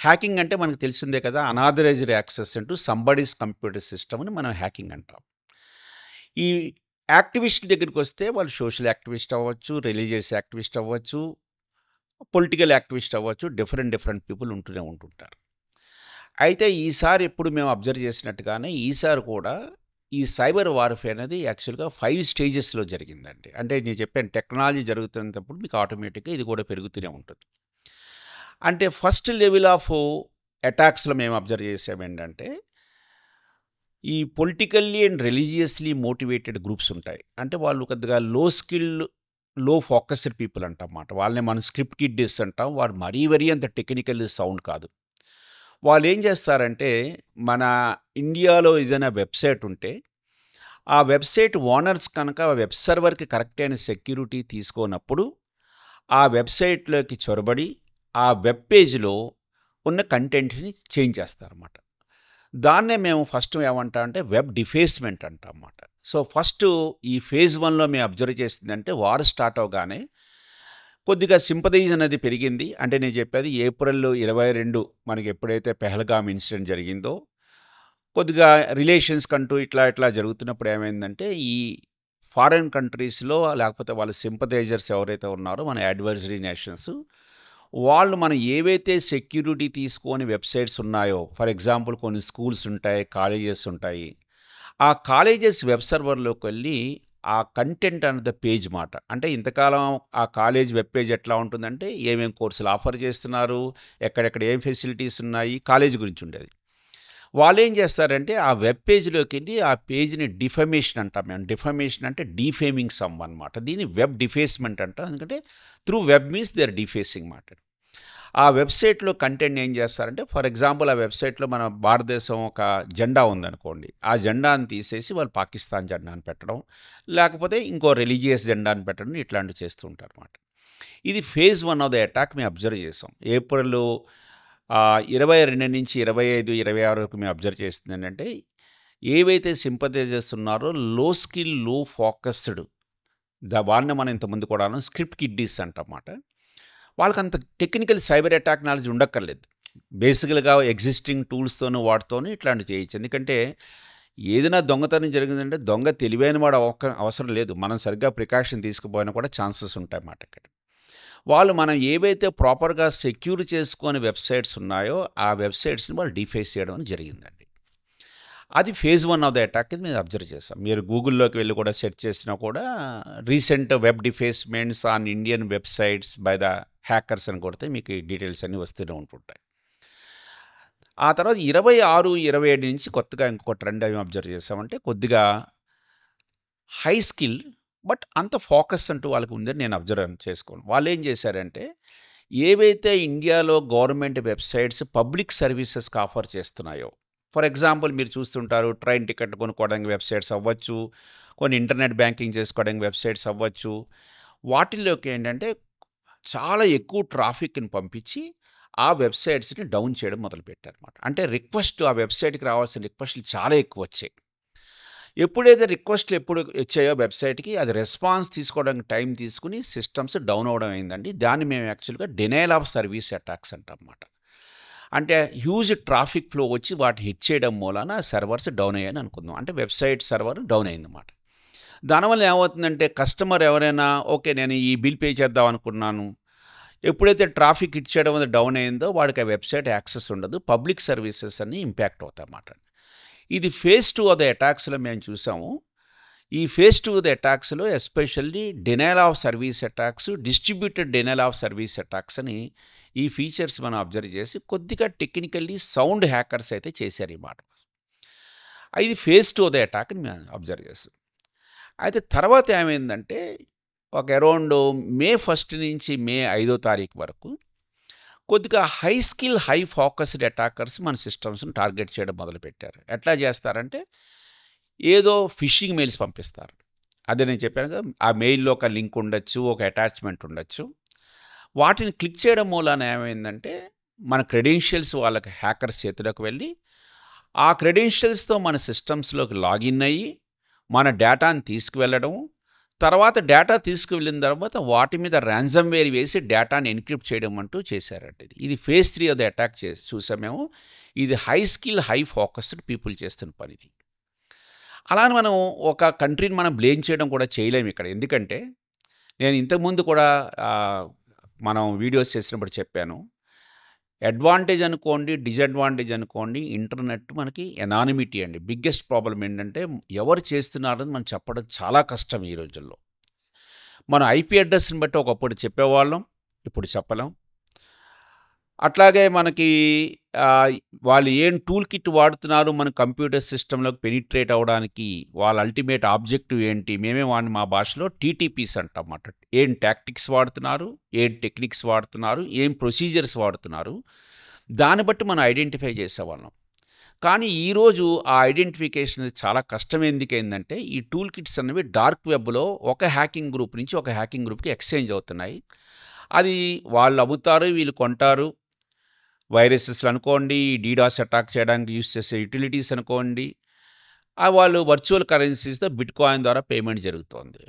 హ్యాకింగ్ అంటే మనకు తెలిసిందే కదా! Unauthorised access into somebody's computer సిస్టమ్‌ని మనం హ్యాకింగ్ అంటాం. ఈ యాక్టివిస్టుల దగ్గరికొస్తే వాళ్ళు సోషల్ యాక్టివిస్ట్ అవ్వచ్చు, రిలీజియస్ యాక్టివిస్ట్ అవ్వచ్చు, పొలిటికల్ యాక్టివిస్ట్ అవ్వచ్చు. డిఫరెంట్ పీపుల్ ఉంటుంటారు. అయితే ఈసారి ఎప్పుడు మేము అబ్జర్వ్ చేసినట్టుగానే ఈసారి కూడా ఈ సైబర్ వార్‌ఫేర్ అనేది యాక్చువల్‌గా 5 స్టేజెస్‌లో జరిగిందండి. అంటే నేను చెప్పాను టెక్నాలజీ జరుగుతున్నప్పుడు మీకు ఆటోమేటిక్‌గా ఇది కూడా పెరుగుతూనే ఉంటుంది. అంటే ఫస్ట్ లెవెల్ ఆఫ్ అటాక్స్‌లో మేము అబ్జర్వ్ చేసామేంటంటే ఈ politically and religiously motivated groups ఉంటాయి. అంటే వాళ్ళు కొద్దిగా లో స్కిల్, లో ఫోకస్డ్ పీపుల్ అంటామాట. వాళ్ళని మనం స్క్రిప్ట్ కిడ్డీస్ అంటాం. వారు మరీ అంత టెక్నికల్ సౌండ్ కాదు. వాళ్ళేం చేస్తారంటే, మన ఇండియాలో ఏదైనా వెబ్‌సైట్ ఉంటే, ఆ వెబ్‌సైట్ ఓనర్స్ కనుక వెబ్ సర్వర్‌కి కరెక్ట్ అయిన సెక్యూరిటీ తీసుకోనప్పుడు, ఆ వెబ్‌సైట్‌లోకి చొరబడి, ఆ వెబ్ పేజ్‌లో ఉన్న కంటెంట్‌ని చేంజ్ చేస్తారన్నమాట. దాన్నే మేము ఫస్ట్ ఏమంటామంటే వెబ్ డిఫేస్‌మెంట్ అంటామన్నమాట. సో, ఫస్టు ఈ ఫేజ్ 1లో మేము అబ్జర్వ్ చేసిందంటే వార్ స్టార్ట్ అవ్వగానే కొద్దిగా సింపథైజ్ అనేది పెరిగింది. అంటే నేను చెప్పేది ఏప్రిల్ 22 మనకి ఎప్పుడైతే పెహల్గామ్ ఇన్సిడెంట్ జరిగిందో, కొద్దిగా రిలేషన్స్ కంటూ ఇట్లా జరుగుతున్నప్పుడు ఏమైందంటే, ఈ ఫారిన్ కంట్రీస్‌లో లేకపోతే వాళ్ళ సింపథైజర్స్ ఎవరైతే ఉన్నారో మన అడ్వైజరీ నేషన్స్, వాళ్ళు మనం ఏవైతే సెక్యూరిటీ తీసుకోని వెబ్‌సైట్స్ ఉన్నాయో, ఫర్ ఎగ్జాంపుల్ కొన్ని స్కూల్స్ ఉంటాయి, కాలేజెస్ ఉంటాయి. ఆ కాలేజెస్ వెబ్ సర్వర్‌లోకెళ్ళి ఆ కంటెంట్ అన్ ద పేజ్ మాట. అంటే ఇంతకాలం ఆ కాలేజ్ వెబ్ పేజ్ ఎట్లా ఉంటుందంటే, ఏమేం కోర్సులు ఆఫర్ చేస్తున్నారు, ఎక్కడెక్కడ ఏం ఫెసిలిటీస్ ఉన్నాయి, కాలేజీ గురించి ఉండేది. వాళ్ళేం చేస్తారంటే, ఆ వెబ్ పేజ్‌లోకెళ్ళి ఆ పేజ్‌ని డిఫమేషన్ అంటాం మేము. డిఫమేషన్ అంటే డీఫేమింగ్ సమ్ అనమాట. దీన్ని వెబ్ డిఫేస్‌మెంట్ అంటాం. ఎందుకంటే through web means they are defacing మాట. ఆ వెబ్‌సైట్‌లో కంటెంట్‌ని ఏం చేస్తారంటే, ఫర్ ఎగ్జాంపుల్ ఆ వెబ్‌సైట్‌లో మన భారతదేశం ఒక జెండా ఉందనుకోండి. ఆ జెండాని తీసేసి వాళ్ళు పాకిస్తాన్ జెండాని పెట్టడం, లేకపోతే ఇంకో రిలీజియస్ జెండాని పెట్టడం ఇట్లాంటివి చేస్తూ ఉంటారన్నమాట. ఇది ఫేజ్ 1 ఆఫ్ ద అటాక్ మేము అబ్జర్వ్ చేసాం. ఏప్రిల్ 22-25, 26 వరకు మేము అబ్జర్వ్ చేసిందేంటంటే, ఏవైతే సింపథైజర్స్ ఉన్నారో లో స్కిల్, లో ఫోకస్డ్ వాళ్ళని మనం ఇంతకుముందు కూడాను స్క్రిప్ట్ కిడ్డీస్ అంటామాట. వాళ్ళకంత టెక్నికల్ సైబర్ అటాక్ నాలెడ్జ్ ఉండక్కర్లేదు. బేసికల్‌గా ఎగ్జిస్టింగ్ టూల్స్‌తోను వాటితోను ఇట్లాంటివి చేయొచ్చు. ఎందుకంటే ఏదైనా దొంగతనం జరిగిందంటే దొంగ తెలివైన వాడు అవసరం లేదు. మనం సరిగ్గా ప్రికాషన్ తీసుకుపోయినా కూడా ఛాన్సెస్ ఉంటాయన్నమాట ఇక్కడ. వాళ్ళు మనం ఏవైతే ప్రాపర్‌గా సెక్యూర్ చేసుకొని వెబ్‌సైట్స్ ఉన్నాయో, ఆ వెబ్‌సైట్స్‌ని వాళ్ళు డీఫేస్ చేయడం అనేది జరిగిందండి. అది ఫేజ్ 1 ఆఫ్ ద అటాక్ కింద మేము అబ్జర్వ్ చేసాం. మీరు గూగుల్‌లోకి వెళ్లి కూడా సెర్చ్ చేసినా కూడా recent web defacements on Indian websites by the hackers అని కొడితే మీకు ఈ డీటెయిల్స్ అన్నీ వస్తూనే ఉంటుంటాయి. ఆ తర్వాత 26, 27 నుంచి కొత్తగా ఇంకొక ట్రెండ్ ఏమి అబ్జర్వ్ చేసామంటే కొద్దిగా హై స్కిల్ బట్ అంత ఫోకస్ అంటూ వాళ్ళకి ఉందని నేను అబ్జర్వ్ చేసుకోను. వాళ్ళేం చేశారంటే ఏవైతే ఇండియాలో గవర్నమెంట్ వెబ్‌సైట్స్ పబ్లిక్ సర్వీసెస్‌కి ఆఫర్ చేస్తున్నాయో, ఫర్ ఎగ్జాంపుల్ మీరు చూస్తుంటారు ట్రైన్ టికెట్ కొనుక్కోవడానికి వెబ్‌సైట్స్ అవ్వచ్చు, కొన్ని ఇంటర్నెట్ బ్యాంకింగ్ చేసుకోవడానికి వెబ్‌సైట్స్ అవ్వచ్చు. వాటిల్లోకి ఏంటంటే చాలా ఎక్కువ ట్రాఫిక్‌ని పంపించి ఆ వెబ్‌సైట్స్‌ని డౌన్ చేయడం మొదలుపెట్టారన్నమాట. అంటే ఆ వెబ్‌సైట్‌కి రావాల్సిన రిక్వెస్ట్‌లు చాలా ఎక్కువొచ్చాయి. ఎప్పుడైతే రిక్వెస్ట్‌లు వచ్చాయో వెబ్‌సైట్‌కి అది రెస్పాన్స్ తీసుకోవడానికి టైం తీసుకొని సిస్టమ్స్ డౌన్ అవ్వడం అయిందండి. దాన్ని మేము యాక్చువల్‌గా డినైల్ ఆఫ్ సర్వీస్ అటాక్స్ అంటామన్నమాట. అంటే హ్యూజ్ ట్రాఫిక్ ఫ్లో వచ్చి వాటిని హిట్ చేయడం మూలాన సర్వర్స్ డౌన్ అయ్యాయని అనుకుందాం. అంటే వెబ్‌సైట్ సర్వర్ డౌన్ అయిందన్నమాట. దానివల్ల ఏమవుతుందంటే కస్టమర్ ఎవరైనా ఓకే నేను ఈ బిల్ పే చేద్దాం అనుకున్నాను. ఎప్పుడైతే ట్రాఫిక్ హిట్ చేయడం వల్ల డౌన్ అయిందో వాడికి ఆ వెబ్‌సైట్ యాక్సెస్ ఉండదు. పబ్లిక్ సర్వీసెస్ అన్నీ ఇంపాక్ట్ అవుతాయన్నమాట. ఇది ఫేజ్ 2 ఆఫ్ ద అటాక్స్‌లో మేము చూసాము. ఈ ఫేజ్ 2 ఆఫ్ ద అటాక్స్‌లో especially denial of service attacks, distributed denial of service attacks అని ఈ ఫీచర్స్ మనం అబ్జర్వ్ చేసి కొద్దిగా టెక్నికల్లీ సౌండ్ హ్యాకర్స్ అయితే చేశారు ఈ మాట. ఇది ఫేజ్ 2 ఆఫ్ ద అటాక్ అని మేము అబ్జర్వ్ చేసాం. అయితే తర్వాత ఏమైందంటే ఒక అరౌండ్ మే 1 నుంచి మే 5 తారీఖు వరకు కొద్దిగా high skill, high focused attackers మన సిస్టమ్స్‌ని టార్గెట్ చేయడం మొదలుపెట్టారు. ఎట్లా చేస్తారంటే, ఏదో ఫిషింగ్ మెయిల్స్ పంపిస్తారు. అదే నేను చెప్పాను కదా! ఆ మెయిల్‌లో ఒక లింక్ ఉండొచ్చు, ఒక అటాచ్‌మెంట్ ఉండొచ్చు. వాటిని క్లిక్ చేయడం మూలాన ఏమైందంటే, మన క్రెడెన్షియల్స్ వాళ్ళకి హ్యాకర్స్ చేతిలోకి వెళ్ళి, ఆ క్రెడెన్షియల్స్‌తో మన సిస్టమ్స్‌లోకి లాగిన్ అయ్యి, మన డేటాను తీసుకువెళ్ళడం, తర్వాత డేటా తీసుకువెళ్ళిన తర్వాత వాటి మీద ర్యాన్సమ్‌వేర్ వేసి డేటాని ఎన్క్రిప్ట్ చేయడం అంటూ చేశారంట ఇది. ఇది ఫేజ్ 3 ఆఫ్ ది అటాక్ చూసాం మేము. ఇది high skill, high focused people చేస్తున్న పనిది. అలానే మనం ఒక కంట్రీని మనం బ్లేమ్ చేయడం కూడా చేయలేము ఇక్కడ. ఎందుకంటే, నేను ఇంతకుముందు కూడా మనం వీడియోస్ చేసినప్పుడు చెప్పాను. అడ్వాంటేజ్ అనుకోండి, డిసడ్వాంటేజ్ అనుకోండి, ఇంటర్నెట్ మనకి ఎనానిమిటీ అండి. బిగ్గెస్ట్ ప్రాబ్లమ్ ఏంటంటే, ఎవరు చేస్తున్నారని మనం చెప్పడం చాలా కష్టం ఈ రోజుల్లో. మనం ఐపీ అడ్రస్‌ని బట్టి ఒకప్పుడు చెప్పేవాళ్ళం. ఇప్పుడు చెప్పలేం. అట్లాగే మనకి ఆహ్, వాళ్ళు ఏం టూల్ కిట్ వాడుతున్నారు మన కంప్యూటర్ సిస్టమ్‌లోకి పెనిట్రేట్ అవ్వడానికి, వాళ్ళ అల్టిమేట్ ఆబ్జెక్టివ్ ఏంటి? మేమే వాడిని మా భాషలో టీటీపీస్ అంటామన్నమాట. ఏం టాక్టిక్స్ వాడుతున్నారు? ఏం టెక్నిక్స్ వాడుతున్నారు? ఏం ప్రొసీజర్స్ వాడుతున్నారు? దాన్ని బట్టి మనం ఐడెంటిఫై చేసేవాళ్ళం. కానీ ఈరోజు ఆ ఐడెంటిఫికేషన్ చాలా కష్టం ఎందుకయిందంటే, ఈ టూల్ కిట్స్ అనేవి డార్క్ వెబ్‌లో ఒక హ్యాకింగ్ గ్రూప్ నుంచి ఒక హ్యాకింగ్ గ్రూప్‌కి ఎక్స్‌చేంజ్ అవుతున్నాయి. అది వాళ్ళు అమ్ముతారు, వీళ్ళు కొంటారు. వైరసెస్‌లు అనుకోండి, డీడాస్ అటాక్ చేయడానికి యూజ్ చేసే యుటిలిటీస్ అనుకోండి, వాళ్ళు వర్చువల్ కరెన్సీస్‌తో బిట్‌కాయిన్ ద్వారా పేమెంట్ జరుగుతోంది.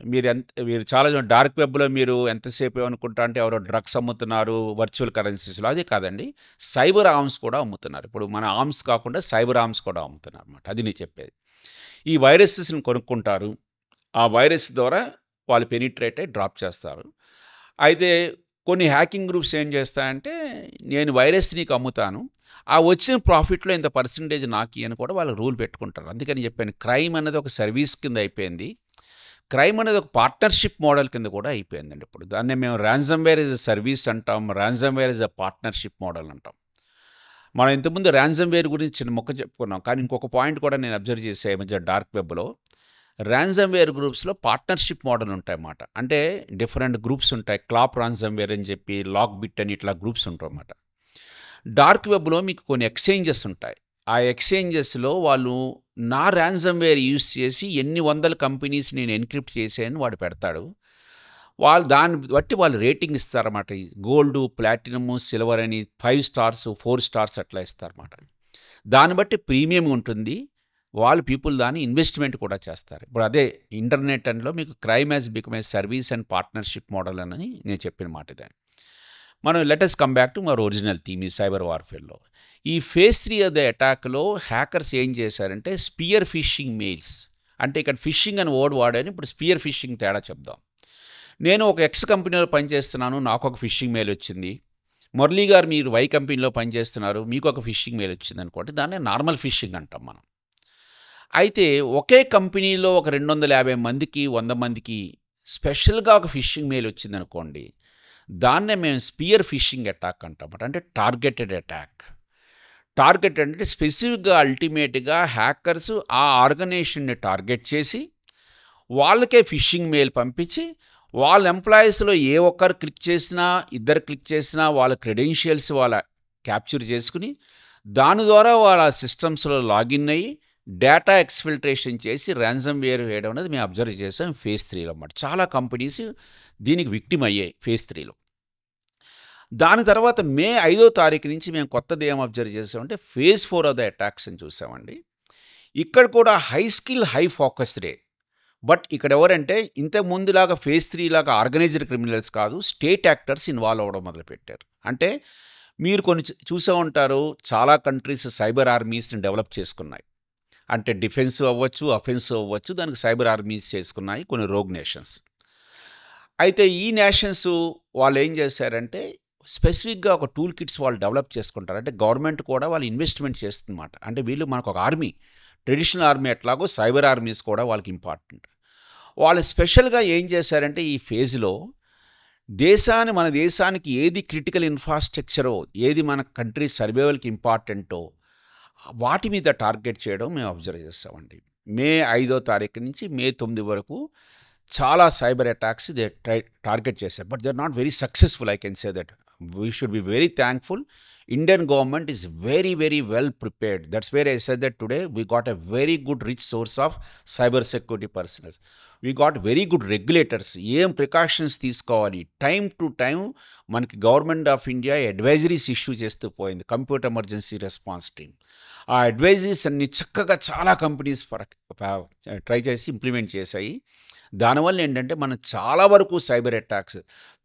మీరు చాలా డార్క్ వెబ్‌లో మీరు ఎంతసేపు ఏమనుకుంటా అంటే ఎవరో డ్రగ్స్ అమ్ముతున్నారు వర్చువల్ కరెన్సీస్‌లో అది కాదండి. సైబర్ ఆర్మ్స్ కూడా అమ్ముతున్నారు. ఇప్పుడు మన ఆర్మ్స్ కాకుండా సైబర్ ఆర్మ్స్ కూడా అమ్ముతున్నారన్నమాట. అది నేను చెప్పేది. ఈ వైరసెస్‌ని కొనుక్కుంటారు. ఆ వైరస్ ద్వారా వాళ్ళు పెనిట్రేట్ అయ్యి డ్రాప్ చేస్తారు. అయితే కొన్ని హ్యాకింగ్ గ్రూప్స్ ఏం చేస్తాయంటే, నేను వైరస్ నీకు అమ్ముతాను. ఆ వచ్చిన ప్రాఫిట్‌లో ఇంత పర్సెంటేజ్ నాకియ్యి అని కూడా వాళ్ళు రూల్ పెట్టుకుంటారు. అందుకని చెప్పాను క్రైమ్ అనేది ఒక సర్వీస్ కింద అయిపోయింది. క్రైమ్ అనేది ఒక పార్ట్నర్‌షిప్ మోడల్ కింద కూడా అయిపోయిందండి ఇప్పుడు. దాన్నే మేము ర్యాన్సమ్‌వేర్ యాస్ ఎ సర్వీస్ అంటాం. Ransomware as a partnership model అంటాం. మనం ఇంతకుముందు ర్యాన్సమ్‌వేర్ గురించి చిన్న ముక్క చెప్పుకున్నాం. కానీ ఇంకొక పాయింట్ కూడా నేను అబ్జర్వ్ చేశా ఈ మధ్య డార్క్ వెబ్‌లో. ర్యాన్సమ్‌వేర్ గ్రూప్స్‌లో పార్ట్నర్‌షిప్ మోడల్ ఉంటాయన్నమాట. అంటే డిఫరెంట్ గ్రూప్స్ ఉంటాయి. క్లాప్ ర్యాన్సమ్‌వేర్ అని చెప్పి, లాక్ బిట్ అని ఇట్లా గ్రూప్స్ ఉంటాయన్నమాట. డార్క్ వెబ్‌లో మీకు కొన్ని ఎక్స్‌చేంజెస్ ఉంటాయి. ఆ ఎక్స్‌చేంజెస్‌లో వాళ్ళు నా ర్యాన్సమ్‌వేర్ యూజ్ చేసి ఎన్ని వందల కంపెనీస్ నేను ఎన్క్రిప్ట్ చేశానని వాడు పెడతాడు. దాన్ని బట్టి వాళ్ళు రేటింగ్ ఇస్తారన్నమాట. గోల్డు, ప్లాటినము, సిల్వర్ అని 5 స్టార్స్, 4 స్టార్స్ అట్లా ఇస్తారన్నమాట. దాన్ని బట్టి ప్రీమియం ఉంటుంది. వాళ్ళు పీపుల్ దాన్ని ఇన్వెస్ట్‌మెంట్ కూడా చేస్తారు. ఇప్పుడు అదే ఇంటర్నెట్ అందులో మీకు crime has become a service and partnership model అని నేను చెప్పిన మాట ఇదే. మనం let us come back to our original theme ఈ సైబర్ వార్‌ఫేర్‌లో. ఈ ఫేజ్ 3 ఆఫ్ ద అటాక్‌లో హ్యాకర్స్ ఏం చేశారంటే స్పియర్ ఫిషింగ్ మెయిల్స్ అంటే ఇక్కడ ఫిషింగ్ అని వర్డ్ వాడాను. ఇప్పుడు స్పియర్ ఫిషింగ్ తేడా చెప్దాం. నేను ఒక ఎక్స్ కంపెనీలో పనిచేస్తున్నాను. నాకొక ఫిషింగ్ మెయిల్ వచ్చింది. మురళీ గారు మీరు వై కంపెనీలో పనిచేస్తున్నారు. మీకొక ఫిషింగ్ మెయిల్ వచ్చిందనుకోండి. దాన్నే నార్మల్ ఫిషింగ్ అంటాం మనం. అయితే ఒకే కంపెనీలో ఒక 250 మందికి, 100 మందికి స్పెషల్‌గా ఒక ఫిషింగ్ మెయిల్ వచ్చిందనుకోండి. దాన్నే మేము స్పియర్ ఫిషింగ్ అటాక్ అంటామట. అంటే టార్గెటెడ్ అటాక్. టార్గెట్ అంటే స్పెసిఫిక్‌గా అల్టిమేట్‌గా హ్యాకర్స్ ఆ ఆర్గనైజేషన్‌ని టార్గెట్ చేసి, వాళ్ళకే ఫిషింగ్ మెయిల్ పంపించి, వాళ్ళ ఎంప్లాయీస్‌లో ఏ ఒక్కరు క్లిక్ చేసినా, ఇద్దరు క్లిక్ చేసినా వాళ్ళ క్రెడెన్షియల్స్ క్యాప్చర్ చేసుకొని, దాని ద్వారా వాళ్ళ సిస్టమ్స్‌లో లాగిన్ అయ్యి, డేటా ఎక్స్‌ఫిల్ట్రేషన్ చేసి రాన్సమ్‌వేర్ వేయడం అనేది మేము అబ్జర్వ్ చేసాం ఫేజ్ 3లో అన్నమాట. చాలా కంపెనీస్ దీనికి విక్టిమ్ అయ్యాయి ఫేజ్ 3లో. దాని తర్వాత మే 5వ తారీఖు నుంచి మేము కొత్తది ఏం అబ్జర్వ్ చేసామంటే ఫేజ్ 4 ఆఫ్ ద అటాక్స్ అని చూసామండి. ఇక్కడ కూడా హై స్కిల్, హై ఫోకస్డే. బట్ ఇక్కడ ఎవరంటే ఇంతకు ముందులాగా ఫేజ్ 3 లాగా ఆర్గనైజ్డ్ క్రిమినల్స్ కాదు, స్టేట్ యాక్టర్స్ ఇన్వాల్వ్ అవ్వడం మొదలుపెట్టారు. అంటే మీరు కొన్ని చూసే ఉంటారు, చాలా కంట్రీస్ సైబర్ ఆర్మీస్‌ని డెవలప్ చేసుకున్నాయి. అంటే డిఫెన్సివ్ అవ్వచ్చు, అఫెన్సివ్ అవ్వచ్చు, దానికి సైబర్ ఆర్మీస్ చేసుకున్నాయి కొన్ని రోగ్ నేషన్స్. అయితే ఈ నేషన్స్ వాళ్ళు ఏం చేశారంటే స్పెసిఫిక్‌గా ఒక టూల్ కిట్స్ వాళ్ళు డెవలప్ చేసుకుంటారు. అంటే గవర్నమెంట్ కూడా వాళ్ళు ఇన్వెస్ట్‌మెంట్ చేస్తుందన్నమాట. అంటే వీళ్ళు మనకు ఒక ఆర్మీ, ట్రెడిషనల్ ఆర్మీ ఎట్లాగో సైబర్ ఆర్మీస్ కూడా వాళ్ళకి ఇంపార్టెంట్. వాళ్ళు స్పెషల్‌గా ఏం చేశారంటే ఈ ఫేజ్‌లో మన దేశానికి ఏది క్రిటికల్ ఇన్‌ఫ్రాస్ట్రక్చరో, ఏది మన కంట్రీ సర్వైవల్‌కి ఇంపార్టెంటో వాటి మీద టార్గెట్ చేయడం మేము అబ్జర్వ్ చేసామండి. మే 5వ తారీఖు నుంచి మే 9 వరకు చాలా సైబర్ అటాక్స్ టార్గెట్ చేశారు. But they are not very successful. I can say that. We should be very thankful. Indian government is very, very well prepared. That's where I said that today we got a very good rich source of cyber security personnels. We got very good regulators. ఏం ప్రికాషన్స్ తీసుకోవాలి, టైం టు టైం మనకి government of India advisories issue చేస్తూ పోయింది, కంప్యూటర్ ఎమర్జెన్సీ రెస్పాన్స్ టీమ్. ఆ అడ్వైజరీస్ అన్ని చక్కగా చాలా కంపెనీస్ ట్రై చేసి ఇంప్లిమెంట్ చేశాయి. దానివల్ల ఏంటంటే మనం చాలా వరకు సైబర్ అటాక్స్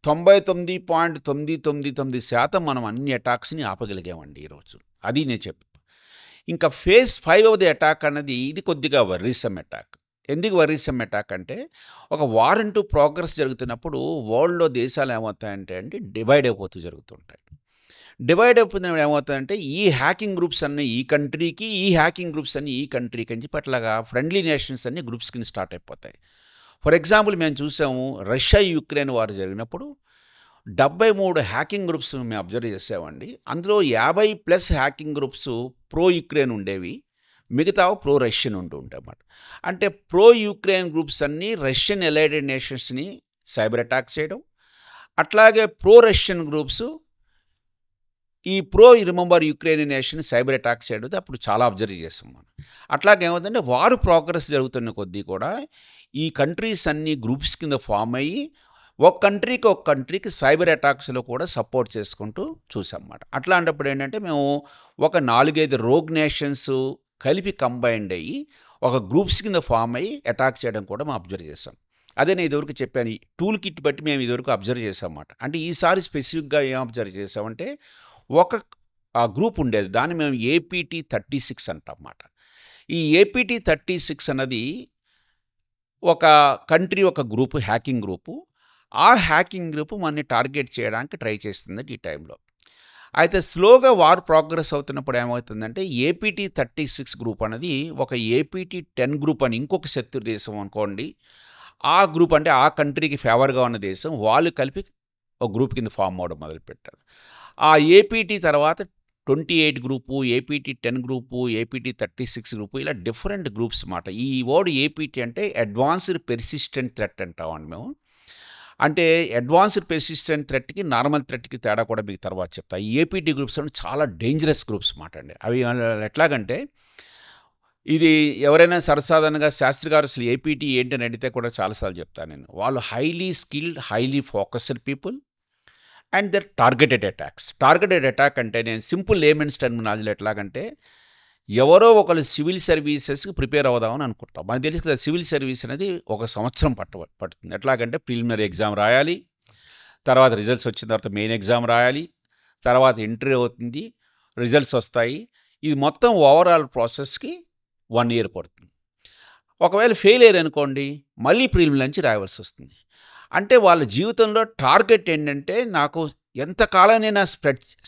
99.999% మనం అన్ని అటాక్స్ని ఆపగలిగామండి ఈరోజు. అది నేను చెప్పు. ఇంకా ఫేజ్ 5 ఆఫ్ ది అటాక్ అన్నది ఇది కొద్దిగా వర్రీసమ్ అటాక్. ఎందుకు వర్రీసమ్ అటాక్ అంటే ఒక వార్ అంటూ ప్రోగ్రెస్ జరుగుతున్నప్పుడు వరల్డ్లో దేశాలు ఏమవుతాయంటే డివైడ్ అయిపోతూ జరుగుతుంటాయి. డివైడ్ అయిపోతున్నప్పుడు ఏమవుతుందంటే ఈ హ్యాకింగ్ గ్రూప్స్ అన్నీ ఈ కంట్రీకి, ఈ హ్యాకింగ్ గ్రూప్స్ అన్నీ ఈ కంట్రీకి అని చెప్పి అట్లాగా ఫ్రెండ్లీ నేషన్స్ అన్నీ గ్రూప్స్ కింద స్టార్ట్ అయిపోతాయి. ఫర్ ఎగ్జాంపుల్ మేము చూసాము రష్యా యుక్రెయిన్ వార్ జరిగినప్పుడు 73 హ్యాకింగ్ గ్రూప్స్ మేము అబ్జర్వ్ చేసామండి. అందులో 50+ హ్యాకింగ్ గ్రూప్స్ ప్రో యుక్రెయిన్ ఉండేవి, మిగతా ప్రో రష్యన్ ఉంటాయి అన్నమాట. అంటే ప్రో యుక్రెయిన్ గ్రూప్స్ అన్నీ రష్యన్ ఎలైడెడ్ నేషన్స్ని సైబర్ అటాక్ చేయడం, అట్లాగే ప్రో రష్యన్ గ్రూప్స్ ఈ pro remember Ukraine nation cyber attack చేయడం అప్పుడు చాలా అబ్జర్వ్ చేస్తాం మనం. అట్లాగే ఏమవుతుందంటే వారు ప్రోగ్రెస్ జరుగుతున్న కొద్దీ కూడా ఈ కంట్రీస్ అన్ని గ్రూప్స్ కింద ఫామ్ అయ్యి ఒక కంట్రీకి సైబర్ అటాక్స్లో కూడా సపోర్ట్ చేసుకుంటూ చూసామన్నమాట. అట్లాంటప్పుడు ఏంటంటే మేము ఒక 4-5 రోగ్ నేషన్స్ కలిపి కంబైండ్ అయ్యి ఒక గ్రూప్స్ కింద ఫామ్ అయ్యి అటాక్ చేయడం కూడా మేము అబ్జర్వ్ చేసాం. అదే నేను ఇదివరకు చెప్పాను, ఈ టూల్ కిట్ బట్టి మేము ఇదివరకు అబ్జర్వ్ చేసామన్నమాట. అంటే ఈసారి స్పెసిఫిక్గా ఏం అబ్జర్వ్ చేసామంటే ఒక గ్రూప్ ఉండేది, దాన్ని మేము ఏపీటీ 36 అంటాం అన్నమాట. ఈ ఏపీటీ 36 అన్నది ఒక కంట్రీ ఒక గ్రూపు, హ్యాకింగ్ గ్రూపు. ఆ హ్యాకింగ్ గ్రూపు మనని టార్గెట్ చేయడానికి ట్రై చేస్తుంది ఈ టైంలో. అయితే స్లోగా వార్ ప్రోగ్రెస్ అవుతున్నప్పుడు ఏమవుతుందంటే ఏపీటీ 36 గ్రూప్ అనేది ఒక ఏపీటీ 10 గ్రూప్ అని ఇంకొక శత్రు దేశం అనుకోండి, ఆ గ్రూప్ అంటే ఆ కంట్రీకి ఫేవర్గా ఉన్న దేశం, వాళ్ళు కలిపి ఒక గ్రూప్ కింద ఫామ్ అవ్వడం మొదలుపెట్టారు. ఆ ఏపీటీ తర్వాత 28 group, APT 10 group, APT 36 group, ఇలా డిఫరెంట్ గ్రూప్స్ మాట. ఈ వర్డ్ ఏపీటీ అంటే అడ్వాన్స్డ్ పెర్సిస్టెంట్ థ్రెట్ అంటామండి మేము. అంటే అడ్వాన్స్డ్ పెర్సిస్టెంట్ థ్రెట్కి నార్మల్ థ్రెట్కి తేడా కూడా మీకు తర్వాత చెప్తా. ఈ ఏపీటీ గ్రూప్స్ అంటే చాలా డేంజరస్ గ్రూప్స్ మాట అండి. అవి ఎట్లాగంటే ఇది ఎవరైనా సర్వసాధారణంగా శాస్త్రి గారు అసలు ఏపీటీ ఏంటని అడిగితే కూడా చాలాసార్లు చెప్తాను నేను. వాళ్ళు highly skilled, highly focused people and their targeted attacks. Targeted attack అంటే నేను సింపుల్ లేమెన్స్ టర్మినాలజీలో ఎట్లాగంటే ఎవరో ఒకరు సివిల్ సర్వీసెస్కి ప్రిపేర్ అవుదామని అనుకుంటాం. మనకు తెలుసు కదా, సివిల్ సర్వీస్ అనేది 1 సంవత్సరం పడుతుంది. ఎట్లాగంటే ప్రిలిమినరీ ఎగ్జామ్ రాయాలి, తర్వాత రిజల్ట్స్ వచ్చిన తర్వాత మెయిన్ ఎగ్జామ్ రాయాలి, తర్వాత ఇంటర్వ్యూ అవుతుంది, రిజల్ట్స్ వస్తాయి. ఇది మొత్తం ఓవరాల్ ప్రాసెస్కి 1 ఇయర్ పడుతుంది. ఒకవేళ ఫెయిల్ అయ్యారు అనుకోండి, మళ్ళీ ప్రిలిమినరీ నుంచి రాయవలసి వస్తుంది. అంటే వాళ్ళ జీవితంలో టార్గెట్ ఏంటంటే నాకు ఎంతకాలం నేను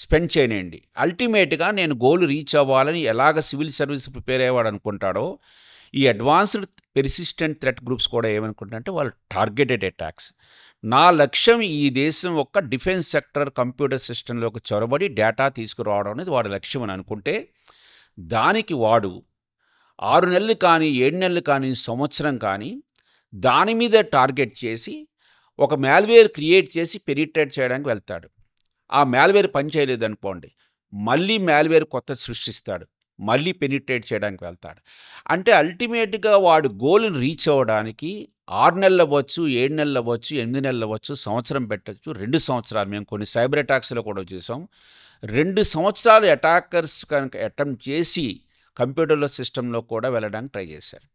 స్పెండ్ చేయనండి, అల్టిమేట్గా నేను గోల్ రీచ్ అవ్వాలని ఎలాగ సివిల్ సర్వీస్ ప్రిపేర్ అయ్యేవాడు అనుకుంటాడో, ఈ అడ్వాన్స్డ్ పెర్సిస్టెంట్ థ్రెట్ గ్రూప్స్ కూడా ఏమనుకుంటారంటే వాళ్ళు టార్గెటెడ్ అటాక్స్. నా లక్ష్యం ఈ దేశం యొక్క డిఫెన్స్ సెక్టర్ కంప్యూటర్ సిస్టంలోకి చొరబడి డేటా తీసుకురావడం అనేది వాడి లక్ష్యం అని అనుకుంటే, దానికి వాడు 6 నెలలు కానీ 7 నెలలు కానీ సంవత్సరం కానీ దాని మీద టార్గెట్ చేసి ఒక మాల్‌వేర్ క్రియేట్ చేసి పెనిట్రేట్ చేయడానికి వెళ్తాడు. ఆ మాల్‌వేర్ పని చేయలేదనుకోండి, మళ్ళీ మాల్‌వేర్ కొత్తది సృష్టిస్తాడు. మళ్ళీ పెనిట్రేట్ చేయడానికి వెళ్తాడు. అంటే అల్టిమేట్‌గా వాడు గోల్‌ని రీచ్ అవ్వడానికి 6 నెలలవ్వచ్చు, 7 నెలలవ్వచ్చు, 8 నెలలవ్వచ్చు, సంవత్సరం పెట్టొచ్చు, 2 సంవత్సరాలు. మేము కొన్ని సైబర్ అటాక్స్‌లో కూడా చూసాం. 2 సంవత్సరాలు అటాకర్స్ కనుక అటెంప్ట్ చేసి కంప్యూటర్‌లో, సిస్టమ్‌లో కూడా వెళ్ళడానికి ట్రై చేశారు.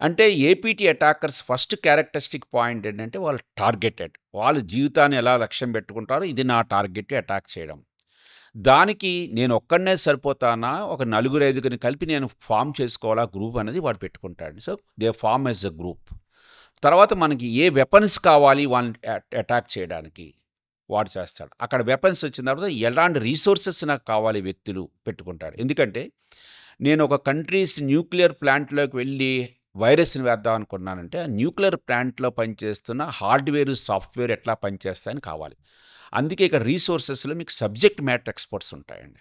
అంటే APT attackers first characteristic point ఏంటంటే వాళ్ళు టార్గెటెడ్. వాళ్ళ జీవితాన్ని ఎలా లక్ష్యం పెట్టుకుంటారో ఇది నా టార్గెట్ అటాక్ చేయడం. దానికి నేను ఒక్కడినే సరిపోతానా? ఒక నలుగురు, ఐదుగురిని కలిపి నేను ఫార్మ్ చేసుకోవాలా గ్రూప్ అనేది వాడు పెట్టుకుంటాడు. So, they form as a group. తర్వాత మనకి ఏ వెపన్స్ కావాలి వాళ్ళని అటాక్ చేయడానికి వాడు చేస్తాడు. అక్కడ వెపన్స్ వచ్చిన తర్వాత ఎలాంటి రిసోర్సెస్ నాకు కావాలి వ్యక్తులు పెట్టుకుంటాడు. ఎందుకంటే నేను ఒక కంట్రీస్ న్యూక్లియర్ ప్లాంట్‌లోకి వెళ్ళి వైరస్‌ని వేద్దాం అనుకున్నానంటే, ఆ న్యూక్లియర్ ప్లాంట్‌లో పనిచేస్తున్న హార్డ్‌వేర్, సాఫ్ట్‌వేర్ ఎట్లా పనిచేస్తాయని కావాలి. అందుకే ఇక్కడ రిసోర్సెస్‌లో మీకు సబ్జెక్ట్ మ్యాటర్ ఎక్స్‌పర్ట్స్ ఉంటాయండి.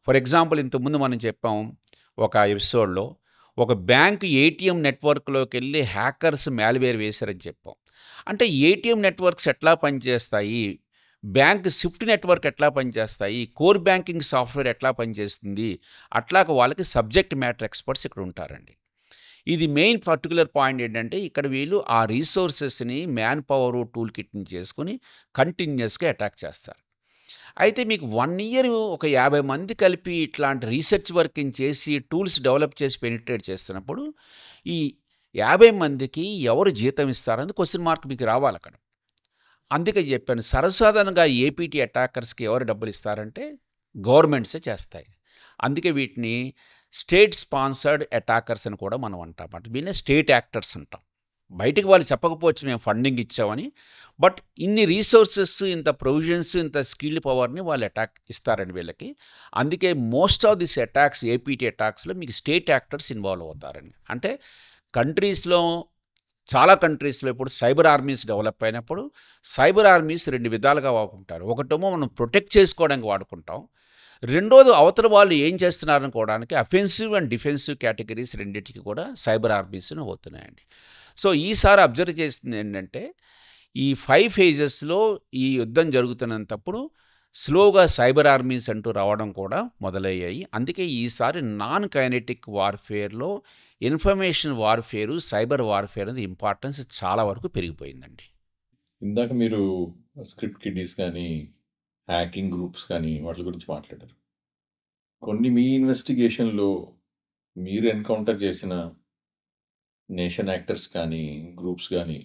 ఫర్ ఎగ్జాంపుల్ ఇంతకుముందు మనం చెప్పాం ఒక ఎపిసోడ్‌లో, ఒక బ్యాంక్ ఏటీఎం నెట్వర్క్‌లోకెళ్ళి హ్యాకర్స్ మాల్‌వేర్ వేశారని చెప్పాం. అంటే ఏటీఎం నెట్వర్క్స్ ఎట్లా పనిచేస్తాయి? బ్యాంక్ స్విఫ్ట్ నెట్వర్క్ ఎట్లా పనిచేస్తాయి? కోర్ బ్యాంకింగ్ సాఫ్ట్‌వేర్ ఎట్లా పనిచేస్తుంది? అట్లాగా వాళ్ళకి సబ్జెక్ట్ మ్యాటర్ ఎక్స్‌పర్ట్స్ ఇక్కడ ఉంటారండి. ఇది మెయిన్ పర్టిక్యులర్ పాయింట్ ఏంటంటే, ఇక్కడ వీళ్ళు ఆ రిసోర్సెస్‌ని మ్యాన్ పవరు, టూల్ కిట్‌ని చేసుకొని కంటిన్యూయస్‌గా అటాక్ చేస్తారు. అయితే మీకు 1 ఇయర్ ఒక 50 మంది కలిపి ఇట్లాంటి రీసెర్చ్ వర్కింగ్ చేసి, టూల్స్ డెవలప్ చేసి పెనిట్రేట్ చేస్తున్నప్పుడు, ఈ 50 మందికి ఎవరు జీతం ఇస్తారని క్వెషన్ మార్క్ మీకు రావాలక్కడ. అందుకే చెప్పాను. సర్వసాధారణంగా ఏపీటీ అటాకర్స్‌కి ఎవరు డబ్బులిస్తారంటే, గవర్నమెంట్సే చేస్తాయి. అందుకే వీటిని స్టేట్ స్పాన్సర్డ్ అటాకర్స్ అని కూడా మనం అంటామట. వీళ్ళని స్టేట్ యాక్టర్స్ అంటాం. బయటికి వాళ్ళు చెప్పకపోవచ్చు మేము ఫండింగ్ ఇచ్చామని. బట్ ఇన్ని రిసోర్సెస్, ఇంత ప్రొవిజన్స్, ఇంత స్కిల్ పవర్‌ని వాళ్ళు అటాక్ ఇస్తారండి వీళ్ళకి. అందుకే most of this attacks APT అటాక్స్‌లో మీకు స్టేట్ యాక్టర్స్ ఇన్వాల్వ్ అవుతారండి. అంటే కంట్రీస్‌లో చాలా కంట్రీస్‌లో ఇప్పుడు సైబర్ ఆర్మీస్ డెవలప్ అయినప్పుడు, సైబర్ ఆర్మీస్ 2 విధాలుగా వాడుకుంటారు. ఒకటేమో మనం ప్రొటెక్ట్ చేసుకోవడానికి వాడుకుంటాం. రెండోది అవతల వాళ్ళు ఏం చేస్తున్నారనుకోవడానికి అఫెన్సివ్ అండ్ డిఫెన్సివ్ కేటగిరీస్ రెండిటికి కూడా సైబర్ ఆర్మీస్‌ని అవుతున్నాయండి. సో, ఈసారి అబ్జర్వ్ చేసింది ఏంటంటే, ఈ 5 ఫేజెస్‌లో ఈ యుద్ధం జరుగుతున్నంతప్పుడు స్లోగా సైబర్ ఆర్మీస్ అంటూ రావడం కూడా మొదలయ్యాయి. అందుకే ఈసారి నాన్ కైనెటిక్ వార్‌ఫేర్‌లో ఇన్ఫర్మేషన్ వార్‌ఫేరు, సైబర్ వార్‌ఫేర్ అనేది ఇంపార్టెన్స్ చాలా వరకు పెరిగిపోయిందండి. ఇందాక మీరు స్క్రిప్ట్ కిడ్డీస్ కానీ, హ్యాకింగ్ గ్రూప్స్ కానీ వాటి గురించి మాట్లాడారు. కొన్ని మీ ఇన్వెస్టిగేషన్‌లో మీరు ఎన్‌కౌంటర్ చేసిన నేషన్ యాక్టర్స్ కానీ, గ్రూప్స్ గానీ,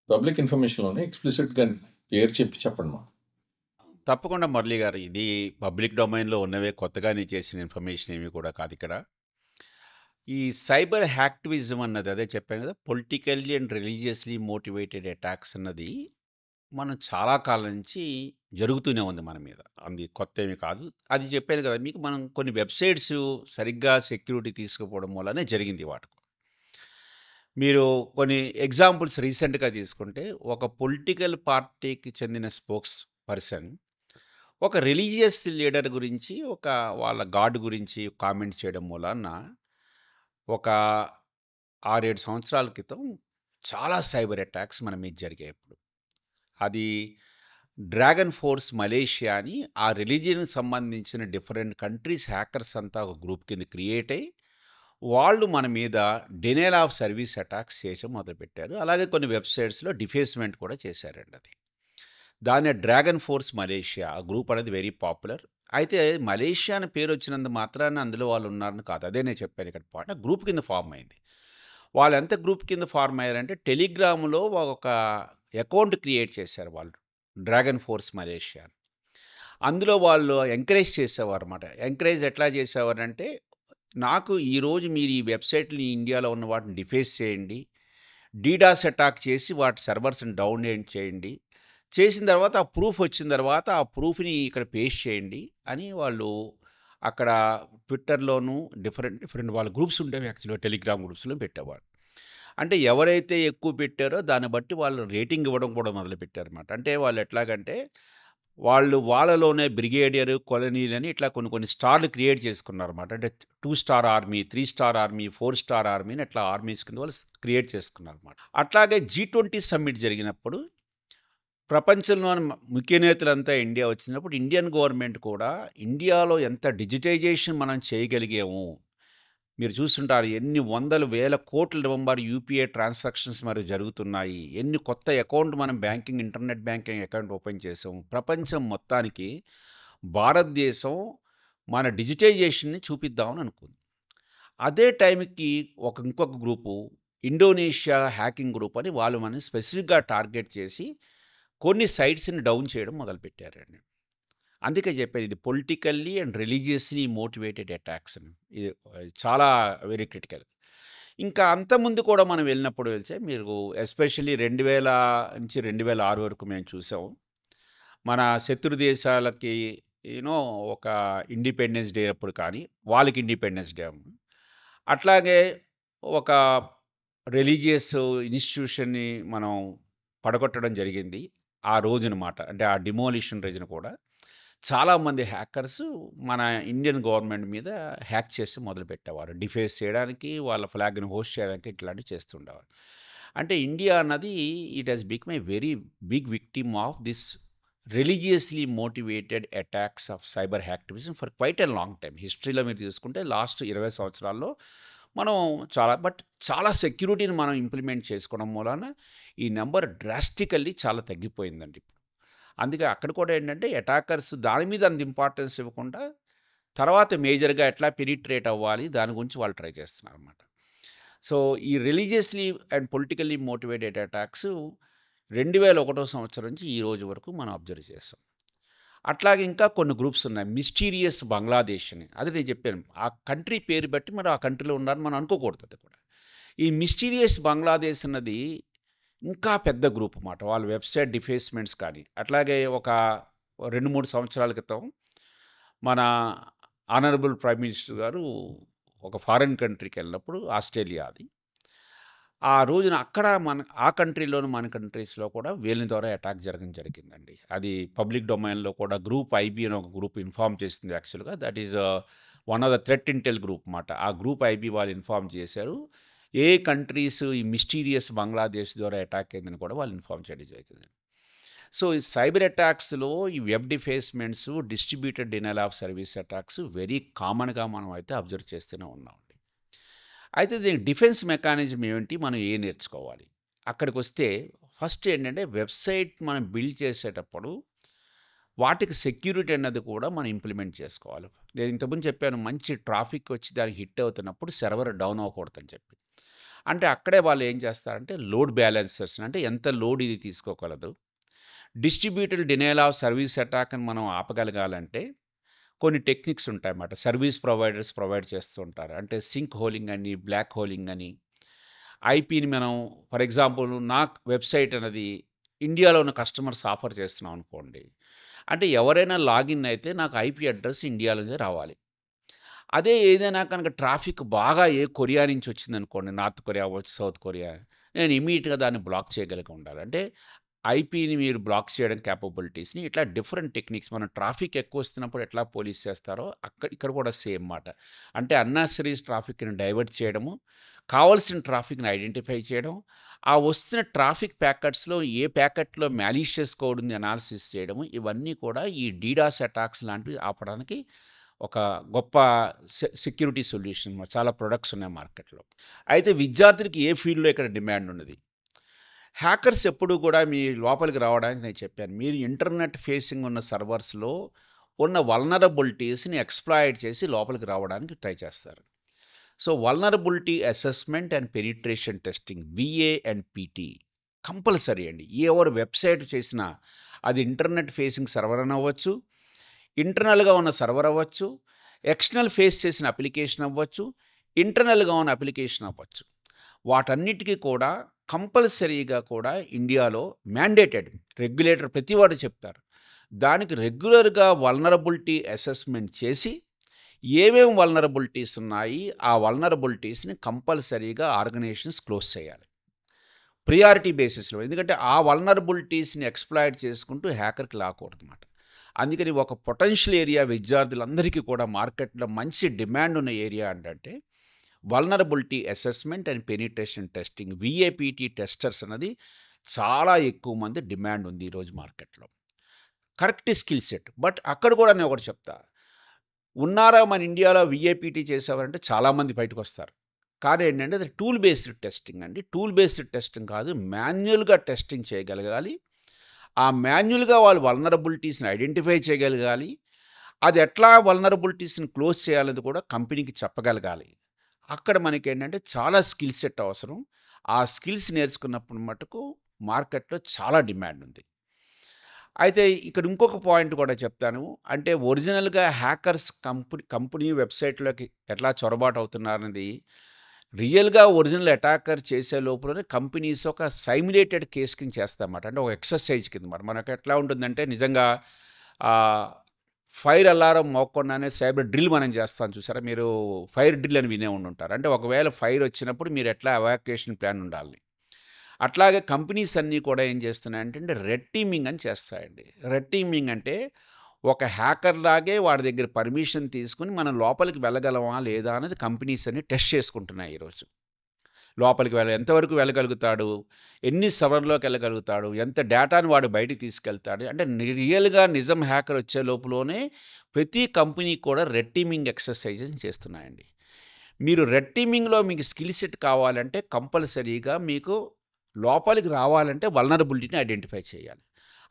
పబ్లిక్ ఇన్ఫర్మేషన్‌లోనే ఎక్స్‌ప్లిసిట్‌గా పేరు చెప్పి చెప్పండి మాకు. తప్పకుండా మురళి గారు. ఇది పబ్లిక్ డొమైన్‌లో ఉన్నవే, కొత్తగానే చేసిన ఇన్ఫర్మేషన్ ఏమి కూడా కాదిక్కడ. ఈ సైబర్ హ్యాక్టివిజం అన్నది అదే చెప్పాను కదా! Politically and religiously motivated attacks అన్నది మనం చాలా కాలం నుంచి జరుగుతూనే ఉంది మన మీద. అది కొత్తేమి కాదు. అది చెప్పాను కదా మీకు, మనం కొన్ని వెబ్‌సైట్స్ సరిగ్గా సెక్యూరిటీ తీసుకోకపోవడం వల్లనే జరిగింది వాటికి. మీరు కొన్ని ఎగ్జాంపుల్స్ రీసెంట్‌గా తీసుకుంటే, ఒక పొలిటికల్ పార్టీకి చెందిన స్పోక్స్ పర్సన్ ఒక రిలీజియస్ లీడర్ గురించి, వాళ్ళ గాడ్ గురించి కామెంట్ చేయడం మూలాన ఒక 6, 7 సంవత్సరాల క్రితం చాలా సైబర్ అటాక్స్ మన మీద జరిగాయప్పుడు. అది డ్రాగన్ ఫోర్స్ మలేషియా అని ఆ రిలీజియన్‌కి సంబంధించిన డిఫరెంట్ కంట్రీస్ హ్యాకర్స్ అంతా ఒక గ్రూప్ కింద క్రియేట్ అయ్యి, వాళ్ళు మన మీద డినైల్ ఆఫ్ సర్వీస్ అటాక్స్ చేయడం మొదలుపెట్టారు. అలాగే కొన్ని వెబ్‌సైట్స్‌లో డిఫేస్‌మెంట్ కూడా చేశారండి అది. దాన్నే డ్రాగన్ ఫోర్స్ మలేషియా. ఆ గ్రూప్ అనేది వెరీ పాపులర్. అయితే మలేషియా అని పేరొచ్చినంత మాత్రాన అందులో వాళ్ళు ఉన్నారని కాదు. అదే నేను చెప్పాను ఇక్కడ పాయింట్. ఆ గ్రూప్ కింద ఫార్మ్ అయింది. వాళ్ళెంత గ్రూప్ కింద ఫార్మ్ అయ్యారంటే, టెలిగ్రామ్‌లో ఒక అకౌంట్ క్రియేట్ చేశారు వాళ్ళు. డ్రాగన్ ఫోర్స్ మలేషియా అని. అందులో వాళ్ళు ఎంకరేజ్ చేసేవారన్నమాట. ఎంకరేజ్ ఎట్లా చేసేవారంటే, నాకు ఈరోజు మీరు ఈ వెబ్‌సైట్‌ని ఇండియాలో ఉన్న వాటిని డిఫేస్ చేయండి. డీడాస్ అటాక్ చేసి వాటి సర్వర్స్‌ని డౌన్ చేయండి. చేసిన తర్వాత ఆ ప్రూఫ్ వచ్చిన తర్వాత ఆ ప్రూఫ్‌ని ఇక్కడ పేస్ట్ చేయండి అని వాళ్ళు అక్కడ ట్విట్టర్‌లోను డిఫరెంట్ డిఫరెంట్ వాళ్ళ గ్రూప్స్ ఉండేవి, యాక్చువల్‌గా టెలిగ్రామ్ గ్రూప్స్‌లో పెట్టేవారు. అంటే ఎవరైతే ఎక్కువ పెట్టారో దాన్ని బట్టి వాళ్ళు రేటింగ్ ఇవ్వడం కూడా మొదలుపెట్టారన్నమాట. అంటే వాళ్ళు ఎట్లాగంటే, వాళ్ళు వాళ్ళలోనే బ్రిగేడియర్, కొలనీల్ అని ఇట్లా కొన్ని కొన్ని స్టార్‌లు క్రియేట్ చేసుకున్నారన్నమాట. అంటే 2 star army, 3 star army, 4 star army అని అట్లా ఆర్మీస్ కింద వాళ్ళు క్రియేట్ చేసుకున్నారన్నమాట. అట్లాగే G20 సమ్మిట్ జరిగినప్పుడు ప్రపంచంలోని ముఖ్య నేతలంతా ఇండియా వచ్చినప్పుడు ఇండియన్ గవర్నమెంట్ కూడా ఇండియాలో ఎంత డిజిటైజేషన్ మనం చేయగలిగాము. మీరు చూస్తుంటారు ఎన్ని వందల వేల కోట్ల నంబర్ యూపీఐ ట్రాన్సాక్షన్స్ మరి జరుగుతున్నాయి. ఎన్ని కొత్త అకౌంట్ మనం banking internet banking account open చేసాం. ప్రపంచం మొత్తానికి భారతదేశం మన డిజిటైజేషన్‌ని చూపిద్దామని అనుకుంది. అదే టైంకి ఇంకొక గ్రూపు ఇండోనేషియా హ్యాకింగ్ గ్రూప్ అని వాళ్ళు మనని స్పెసిఫిక్‌గా టార్గెట్ చేసి కొన్ని సైట్స్‌ని డౌన్ చేయడం మొదలుపెట్టారండి. అందుకే చెప్పాను ఇది politically and religiously motivated attacks అని. ఇది చాలా వెరీ క్రిటికల్. ఇంకా అంతకుముందు కూడా మనం వెళ్ళినప్పుడు వెళ్తే మీరు ఎస్పెషల్లీ 2000 నుంచి 2006 వరకు మేము చూసాం. మన శత్రు దేశాలకి ఒక ఇండిపెండెన్స్ డే అప్పుడు కానీ, వాళ్ళకి ఇండిపెండెన్స్ డే. అట్లాగే ఒక రిలీజియస్ ఇన్‌స్టిట్యూషన్‌ని మనం పడగొట్టడం జరిగింది. ఆ రోజునమాట. అంటే ఆ డిమోలిషన్ రోజున కూడా చాలామంది హ్యాకర్స్ మన ఇండియన్ గవర్నమెంట్ మీద హ్యాక్ చేసి మొదలుపెట్టేవారు. డిఫేస్ చేయడానికి, వాళ్ళ ఫ్లాగ్‌ని హోస్ట్ చేయడానికి ఇట్లాంటివి చేస్తుండేవారు. అంటే ఇండియా అన్నది it has become a very big victim of this religiously motivated attacks of cyber activism for quite a long time. హిస్టరీలో మీరు చూసుకుంటే లాస్ట్ 20 సంవత్సరాల్లో మనం చాలా సెక్యూరిటీని మనం ఇంప్లిమెంట్ చేసుకోవడం మూలాన ఈ నంబర్ డ్రాస్టికల్లీ చాలా తగ్గిపోయిందండి ఇప్పుడు. అందుకే అక్కడ కూడా ఏంటంటే అటాకర్స్ దాని మీద అంత ఇంపార్టెన్స్ ఇవ్వకుండా తర్వాత మేజర్‌గా ఎట్లా పెనిట్రేట్ అవ్వాలి దాని గురించి వాళ్ళు ట్రై చేస్తున్నారనమాట. సో, ఈ religiously and politically motivated attacks 2001 సంవత్సరం నుంచి ఈ రోజు వరకు మనం అబ్జర్వ్ చేసాం. అట్లాగే ఇంకా కొన్ని గ్రూప్స్ ఉన్నాయి. మిస్టీరియస్ బంగ్లాదేశ్ అని. అది నేను చెప్పాను. ఆ కంట్రీ పేరు బట్టి మరి ఆ కంట్రీలో ఉన్నారని మనం అనుకోకూడదు అది కూడా. ఈ మిస్టీరియస్ బంగ్లాదేశ్ అన్నది ఇంకా పెద్ద గ్రూప్ మాట. వాళ్ళ వెబ్‌సైట్ డిఫేస్‌మెంట్స్ కానీ, అట్లాగే ఒక 2, 3 సంవత్సరాల క్రితం మన ఆనరబుల్ ప్రైమ్ మినిస్టర్ గారు ఒక ఫారిన్ కంట్రీకెళ్ళినప్పుడు ఆస్ట్రేలియా అది. ఆ రోజున అక్కడ ఆ కంట్రీలోను, మన కంట్రీస్‌లో కూడా వీళ్ళ ద్వారా అటాక్ జరగడం జరిగిందండి. అది పబ్లిక్ డొమైన్‌లో కూడా గ్రూప్ ఐబీ అని ఒక గ్రూప్ ఇన్ఫార్మ్ చేసింది యాక్చువల్‌గా. That is one of the threat Intel group మాట. ఆ గ్రూప్ ఐబీ వాళ్ళు ఇన్ఫార్మ్ చేశారు. ఏ కంట్రీస్ ఈ మిస్టీరియస్ బంగ్లాదేశ్ ద్వారా అటాక్ అయిందని కూడా వాళ్ళు ఇన్ఫార్మ్ చేయడం జరిగింది. సో, ఈ సైబర్ అటాక్స్‌లో ఈ web defacements, distributed denial of service attacks very కామన్‌గా మనం అయితే అబ్జర్వ్ చేస్తూనే ఉన్నామండి. అయితే దీనికి డిఫెన్స్ మెకానిజం ఏమిటి? మనం ఏం నేర్చుకోవాలి? అక్కడికొస్తే ఫస్ట్ ఏంటంటే వెబ్‌సైట్ మనం బిల్డ్ చేసేటప్పుడు వాటికి సెక్యూరిటీ అన్నది కూడా మనం ఇంప్లిమెంట్ చేసుకోవాలి. నేను ఇంతకుముందు చెప్పాను మంచి ట్రాఫిక్ వచ్చి దానికి హిట్ అవుతున్నప్పుడు సర్వర్ డౌన్ అవ్వకూడదని చెప్పి. అంటే అక్కడే వాళ్ళు ఏం చేస్తారంటే లోడ్ బ్యాలెన్సర్స్ అంటే ఎంత లోడ్ ఇది తీసుకోగలదు. Distributed denial of service attack అని మనం ఆపగలగాలంటే కొన్ని టెక్నిక్స్ ఉంటాయన్నమాట. సర్వీస్ ప్రొవైడర్స్ ప్రొవైడ్ చేస్తూ ఉంటారు. అంటే సింక్ హోలింగ్ అని, బ్లాక్ హోలింగ్ అని, ఐపీని మనం ఫర్ ఎగ్జాంపుల్ నా వెబ్‌సైట్ అనేది ఇండియాలో ఉన్న కస్టమర్స్ ఆఫర్ చేస్తున్నాం అనుకోండి. అంటే ఎవరైనా లాగిన్ అయితే నాకు ఐపీ అడ్రెస్ ఇండియాలోనే రావాలి. అదే ఏదైనా కనుక ట్రాఫిక్ బాగా కొరియా నుంచి వచ్చిందనుకోండి, నార్త్ కొరియా అవ్వచ్చు, సౌత్ కొరియా, నేను ఇమ్మీడియేట్‌గా దాన్ని బ్లాక్ చేయగలిగి ఉండాలి. అంటే ఐపీని మీరు బ్లాక్ చేయడం కేపబిలిటీస్‌ని ఇట్లా డిఫరెంట్ టెక్నిక్స్ మనం ట్రాఫిక్ ఎక్కువ వస్తున్నప్పుడు ఎట్లా పోలీస్ చేస్తారో ఇక్కడ కూడా సేమ్ మాట. అంటే అన్నెసరీస్ ట్రాఫిక్‌ని డైవర్ట్ చేయడము, కావాల్సిన ట్రాఫిక్‌ని ఐడెంటిఫై చేయడం, ఆ వస్తున్న ట్రాఫిక్ ప్యాకెట్స్‌లో ఏ ప్యాకెట్‌లో మాలిషియస్ కోడ్ ఉంది అనాలిసిస్ చేయడము, ఇవన్నీ కూడా ఈ డీడాస్ అటాక్స్ లాంటివి ఆపడానికి ఒక గొప్ప సెక్యూరిటీ సొల్యూషన్. చాలా ప్రొడక్ట్స్ ఉన్నాయి మార్కెట్‌లో. అయితే విద్యార్థులకి ఏ ఫీల్డ్‌లో ఇక్కడ డిమాండ్ ఉన్నది. హ్యాకర్స్ ఎప్పుడూ కూడా మీ లోపలికి రావడానికి నేను చెప్పాను. మీరు ఇంటర్నెట్ ఫేసింగ్ ఉన్న సర్వర్స్‌లో ఉన్న వల్నరబిలిటీస్‌ని ఎక్స్‌ప్లాయిట్ చేసి లోపలికి రావడానికి ట్రై చేస్తారు. So, vulnerability assessment and penetration testing వీఏ and PT compulsory అండి. ఎవరు వెబ్‌సైట్ చేసినా అది ఇంటర్నెట్ ఫేసింగ్ సర్వర్ అనవ్వచ్చు, ఇంటర్నల్‌గా ఉన్న సర్వర్ అవ్వచ్చు, ఎక్స్టర్నల్ ఫేస్ చేసిన అప్లికేషన్ అవ్వచ్చు, ఇంటర్నల్‌గా ఉన్న అప్లికేషన్ అవ్వచ్చు. వాటన్నిటికి కూడా కంపల్సరీగా కూడా ఇండియాలో మ్యాండేటెడ్ రెగ్యులేటర్ ప్రతివాడు చెప్తారు. దానికి రెగ్యులర్‌గా వల్నరబిలిటీ అసెస్మెంట్ చేసి ఏమేం వల్నరబిలిటీస్ ఉన్నాయి, ఆ వల్నరబిలిటీస్‌ని కంపల్సరీగా ఆర్గనైజేషన్స్ క్లోజ్ చేయాలి. ప్రియారిటీ బేసిస్‌లో. ఎందుకంటే ఆ వల్నరబిలిటీస్‌ని ఎక్స్‌ప్లాయిట్ చేసుకుంటూ హ్యాకర్‌కి లాక్కూడదనమాట. అందుకని ఒక పొటెన్షియల్ ఏరియా విద్యార్థులందరికీ కూడా మార్కెట్‌లో మంచి డిమాండ్ ఉన్న ఏరియా ఏంటంటే vulnerability assessment and penetration testing VAPT testers అన్నది చాలా ఎక్కువ మంది డిమాండ్ ఉంది ఈరోజు మార్కెట్‌లో. Correct skill set. బట్ అక్కడ కూడా నేను ఒకటి చెప్తా. ఉన్నారా మన ఇండియాలో వీఏపీటీ చేసేవారంటే చాలామంది బయటకొస్తారు. కానీ ఏంటంటే అది టూల్ బేస్డ్ టెస్టింగ్ అండి. టూల్ బేస్డ్ టెస్టింగ్ కాదు. మాన్యుయల్‌గా టెస్టింగ్ చేయగలగాలి. ఆ మాన్యుయల్‌గా వాళ్ళు వల్నరబిలిటీస్‌ని ఐడెంటిఫై చేయగలగాలి. అది ఎట్లా వల్నరబిలిటీస్‌ని క్లోజ్ చేయాలనేది కూడా కంపెనీకి చెప్పగలగాలి. అక్కడ మనకేంటంటే చాలా స్కిల్ సెట్ అవసరం. ఆ స్కిల్స్ నేర్చుకున్నప్పుడు మటుకు మార్కెట్‌లో చాలా డిమాండ్ ఉంది. అయితే ఇక్కడ ఇంకొక పాయింట్ కూడా చెప్తాను. అంటే ఒరిజినల్‌గా హ్యాకర్స్ కంపెనీ వెబ్‌సైట్‌లోకి ఎట్లా చొరబాటవుతున్నారన్నది రియల్‌గా ఒరిజినల్ అటాకర్ చేసే లోపులోనే కంపెనీస్ ఒక సైమ్యులేటెడ్ కేస్ కింద చేస్తారన్నమాట. అంటే ఒక ఎక్సర్‌సైజ్ కింద మాట. మనకు ఎట్లా ఉంటుందంటే నిజంగా ఆహ్, ఫైర్ అలారం మోగకుండానే సైబర్ డ్రిల్ మనం చేస్తాం చూసారా? మీరు ఫైర్ డ్రిల్ అని వినే ఉండుంటారు. అంటే ఒకవేళ ఫైర్ వచ్చినప్పుడు మీరు ఎట్లా ఎవాక్యుయేషన్ ప్లాన్ ఉండాలి. అట్లాగే కంపెనీస్ అన్నీ కూడా ఏం చేస్తున్నాయంటే రెడ్ టీమింగ్ అని చేస్తాయండి. రెడ్ టీమింగ్ అంటే ఒక హ్యాకర్ లాగే వాడి దగ్గర పర్మిషన్ తీసుకొని మనం లోపలికి వెళ్ళగలమా లేదా అనేది కంపెనీస్ అన్ని టెస్ట్ చేసుకుంటున్నాయి ఈరోజు. లోపలికి ఎంతవరకు వెళ్ళగలుగుతాడు? ఎన్ని సవర్‌లోకి వెళ్ళగలుగుతాడు? ఎంత డేటాను వాడు బయటికి తీసుకెళ్తాడు? అంటే రియల్‌గా నిజం హ్యాకర్ వచ్చే లోపులోనే ప్రతి కంపెనీ కూడా రెడ్ టీమింగ్ ఎక్సర్‌సైజెస్ చేస్తున్నాయండి. మీరు రెడ్ టీమింగ్‌లో మీకు స్కిల్ సెట్ కావాలంటే కంపల్సరీగా మీకు లోపలికి రావాలంటే వల్నరబిలిటీని ఐడెంటిఫై చేయాలి.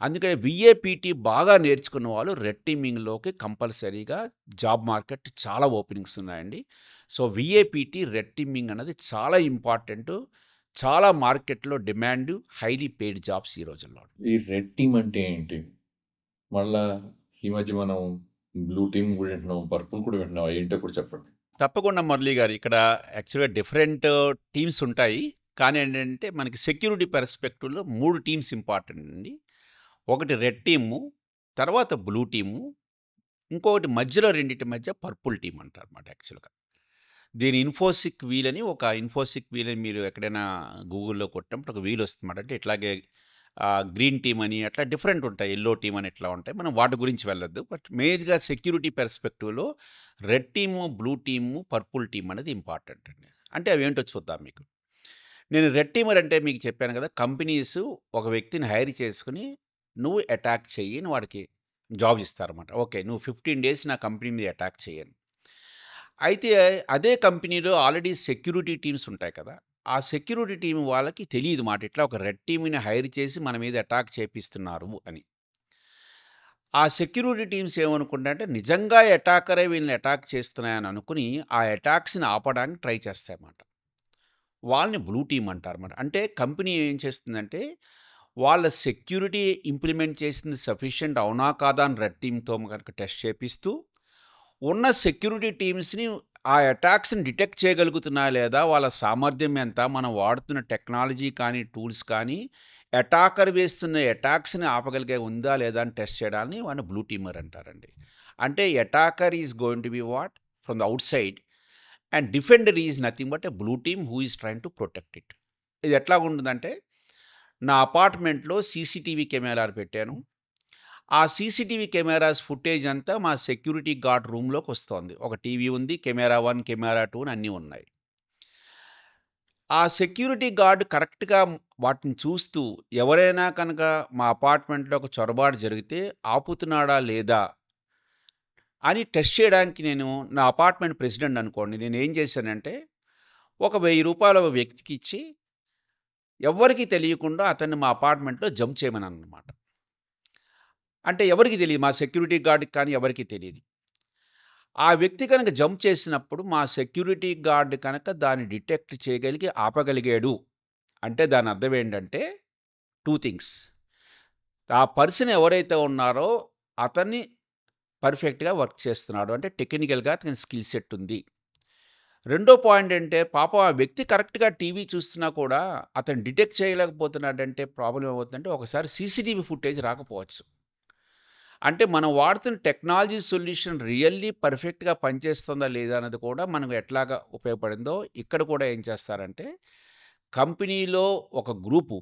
అందుకని వీఏపీటీ బాగా నేర్చుకున్న వాళ్ళు రెడ్ టీమింగ్‌లోకి కంపల్సరీగా జాబ్ మార్కెట్ చాలా ఓపెనింగ్స్ ఉన్నాయండి. సో, వీఏపీటీ, రెడ్ టీమింగ్ అన్నది చాలా ఇంపార్టెంటు. చాలా మార్కెట్‌లో డిమాండు, హైలీ పెయిడ్ జాబ్స్ ఈ రోజుల్లో. ఈ రెడ్ టీమ్ అంటే ఏంటి? మళ్ళా ఈ మధ్య మనం బ్లూ టీమ్ కూడా వింటున్నాం. పర్పుల్ కూడా వింటున్నాం. ఏంటో కూడా చెప్పండి. తప్పకుండా మురళి గారు. ఇక్కడ యాక్చువల్‌గా డిఫరెంట్ టీమ్స్ ఉంటాయి. కానీ ఏంటంటే మనకి సెక్యూరిటీ పర్స్పెక్టివ్‌లో 3 టీమ్స్ ఇంపార్టెంట్ అండి. ఒకటి రెడ్ టీము, తర్వాత బ్లూ టీము, ఇంకొకటి మధ్యలో రెండిటి మధ్య పర్పుల్ టీమ్ అంటారన్నమాట యాక్చువల్‌గా. దీని ఇన్ఫోసిక్ వీల్ అని మీరు ఎక్కడైనా గూగుల్‌లో కొట్టినప్పుడు ఒక వీల్ వస్తుందన్నమాట. అంటే ఇట్లాగే గ్రీన్ టీమ్ అని అట్లా డిఫరెంట్ ఉంటాయి. యెల్లో టీమ్ అని ఇట్లా ఉంటాయి. మనం వాటి గురించి వెళ్ళొద్దు. బట్ మేజర్‌గా సెక్యూరిటీ పర్స్పెక్టివ్‌లో red team, blue team, purple team అనేది ఇంపార్టెంట్ అండి. అంటే అవేంటో చూద్దాం మీకు. నేను రెడ్ టీమర్ అంటే మీకు చెప్పాను కదా! కంపెనీస్ ఒక వ్యక్తిని హైర్ చేసుకొని నువ్వు అటాక్ చెయ్యి అని వాడికి జాబ్ ఇస్తారన్నమాట. ఓకే. నువ్వు 15 డేస్ నా కంపెనీ మీద అటాక్ చెయ్యి అని. అయితే అదే కంపెనీలో ఆల్రెడీ సెక్యూరిటీ టీమ్స్ ఉంటాయి కదా! ఆ సెక్యూరిటీ టీమ్ వాళ్ళకి తెలీదు మాట. ఇట్లా ఒక రెడ్ టీమ్‌ని హైర్ చేసి మన మీద అటాక్ చేపిస్తున్నారు అని. ఆ సెక్యూరిటీ టీమ్స్ ఏమనుకుంటాయంటే నిజంగా అటాకరే వీళ్ళని అటాక్ చేస్తున్నాయని అనుకుని ఆ అటాక్స్‌ని ఆపడానికి ట్రై చేస్తాయన్నమాట. వాళ్ళని బ్లూ టీమ్ అంటారన్నమాట. అంటే కంపెనీ ఏం చేస్తుందంటే వాళ్ళ సెక్యూరిటీ ఇంప్లిమెంట్ చేసింది సఫిషియంట్ అవునా కాదా అని రెడ్ టీమ్‌తో గనుక టెస్ట్ చేపిస్తూ ఉన్న సెక్యూరిటీ టీమ్స్‌ని ఆ అటాక్స్‌ని డిటెక్ట్ చేయగలుగుతున్నాయా లేదా? వాళ్ళ సామర్థ్యం ఎంత? మనం వాడుతున్న టెక్నాలజీ కానీ, టూల్స్ కానీ, అటాకర్ వేస్తున్న అటాక్స్‌ని ఆపగలిగే ఉందా? లేదా? అని టెస్ట్ చేయడాన్ని వాడిని బ్లూ టీమర్ అంటారండి. అంటే attacker is going to be what? From the outside and defender is nothing but a blue team who is trying to protect it. ఇది ఎట్లాగుంటుందంటే, నా అపార్ట్మెంట్‌లో సీసీటీవీ కెమెరాలు పెట్టాను. ఆ సీసీటీవీ కెమెరాస్ ఫుటేజ్ అంతా మా సెక్యూరిటీ గార్డ్ రూమ్‌లోకొస్తోంది. ఒక టీవీ ఉంది. కెమెరా 1, కెమెరా 2 అని అన్నీ ఉన్నాయి. ఆ సెక్యూరిటీ గార్డ్ కరెక్ట్‌గా వాటిని చూస్తూ ఎవరైనా కనుక మా అపార్ట్మెంట్‌లోకి చొరబాటు జరిగితే ఆపుతున్నాడా లేదా అని టెస్ట్ చేయడానికి నేను నా అపార్ట్మెంట్ ప్రెసిడెంట్ అనుకోండి. నేనేం చేశానంటే ఒక రూ. 1000 ఒక వ్యక్తికిచ్చి ఎవ్వరికీ తెలియకుండా అతన్ని మా అపార్ట్మెంట్‌లో జంప్ చేయమన్నాననమాట. అంటే ఎవరికీ తెలీదు. మా సెక్యూరిటీ గార్డ్‌కి కానీ ఎవరికీ తెలీదు. ఆ వ్యక్తి కనుక జంప్ చేసినప్పుడు మా సెక్యూరిటీ గార్డ్ కనుక దాన్ని డిటెక్ట్ చేయగలిగి ఆపగలిగాడు. అంటే దాని అర్థం ఏంటంటే 2 థింగ్స్. ఆ పర్సన్ ఎవరైతే ఉన్నారో అతన్ని పర్ఫెక్ట్‌గా వర్క్ చేస్తున్నాడు. అంటే టెక్నికల్‌గా అతనికి స్కిల్ సెట్ ఉంది. రెండో పాయింట్ అంటే పాపం ఆ వ్యక్తి కరెక్ట్‌గా టీవీ చూస్తున్నా కూడా అతను డిటెక్ట్ చేయలేకపోతున్నాడంటే ప్రాబ్లమ్ ఏమవుతుందంటే ఒకసారి సీసీటీవీ ఫుటేజ్ రాకపోవచ్చు. అంటే మనం వాడుతున్న టెక్నాలజీ సొల్యూషన్ రియల్లీ పర్ఫెక్ట్‌గా పనిచేస్తుందా లేదా అన్నది కూడా మనకు ఎట్లాగా ఉపయోగపడిందో ఇక్కడ కూడా ఏం చేస్తారంటే కంపెనీలో ఒక గ్రూపు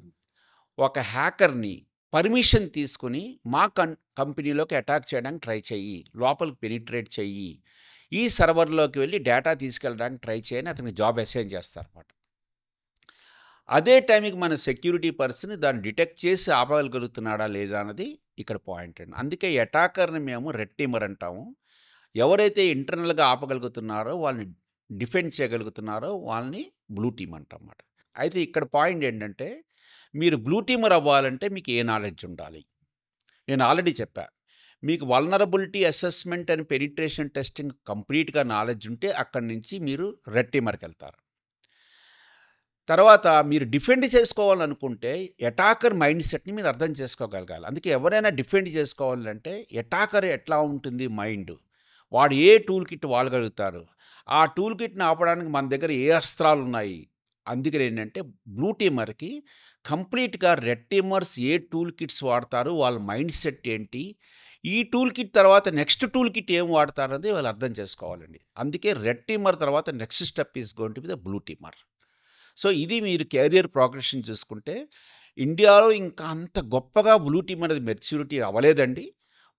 ఒక హ్యాకర్‌ని పర్మిషన్ తీసుకొని మా కంపెనీలోకి అటాక్ చేయడానికి ట్రై చెయ్యి. లోపలికి పెనిట్రేట్ చెయ్యి. ఈ సర్వర్‌లోకి వెళ్లి డేటా తీసుకెళ్ళడానికి ట్రై చేయని అతనికి జాబ్ అసైన్ చేస్తారన్నమాట. అదే టైంకి మన సెక్యూరిటీ పర్సన్ దాన్ని డిటెక్ట్ చేసి ఆపగలుగుతున్నాడా లేదా అన్నది ఇక్కడ పాయింట్ అండి. అందుకే అటాకర్‌ని మేము రెడ్ టీమర్ అంటాము. ఎవరైతే ఇంటర్నల్‌గా ఆపగలుగుతున్నారో, వాళ్ళని డిఫెండ్ చేయగలుగుతున్నారో వాళ్ళని బ్లూ టీమ్ అంటామాట. అయితే ఇక్కడ పాయింట్ ఏంటంటే, మీరు బ్లూ టీమర్ అవ్వాలంటే మీకు ఏ నాలెడ్జ్ ఉండాలి? నేను ఆల్రెడీ చెప్పా. మీకు vulnerability assessment and penetration testing కంప్లీట్‌గా నాలెడ్జ్ ఉంటే అక్కడి నుంచి మీరు రెడ్ టీమర్‌కెళ్తారు. తర్వాత మీరు డిఫెండ్ చేసుకోవాలనుకుంటే అటాకర్ మైండ్ సెట్‌ని మీరు అర్థం చేసుకోగలగాలి. అందుకే ఎవరైనా డిఫెండ్ చేసుకోవాలంటే అటాకర్ ఎట్లా ఉంటుంది మైండ్, వాడు ఏ టూల్ కిట్ వాడగలుగుతారు, ఆ టూల్ కిట్‌ని ఆపడానికి మన దగ్గర ఏ అస్త్రాలున్నాయి. అందుకని ఏంటంటే బ్లూ టీమర్‌కి కంప్లీట్‌గా రెడ్ టీమర్స్ ఏ టూల్ కిట్స్ వాడతారు, వాళ్ళ మైండ్ సెట్ ఏంటి, ఈ టూల్ కిట్ తర్వాత నెక్స్ట్ టూల్ కిట్ ఏం వాడతారనేది వాళ్ళు అర్థం చేసుకోవాలండి. అందుకే రెడ్ టీమర్ తర్వాత next step is going to be the blue teamer. So, ఇది మీరు కెరియర్ ప్రోగ్రెషన్ చూసుకుంటే, ఇండియాలో ఇంకా అంత గొప్పగా బ్లూ టీమ్ అనేది మెచ్యూరిటీ అవ్వలేదండి.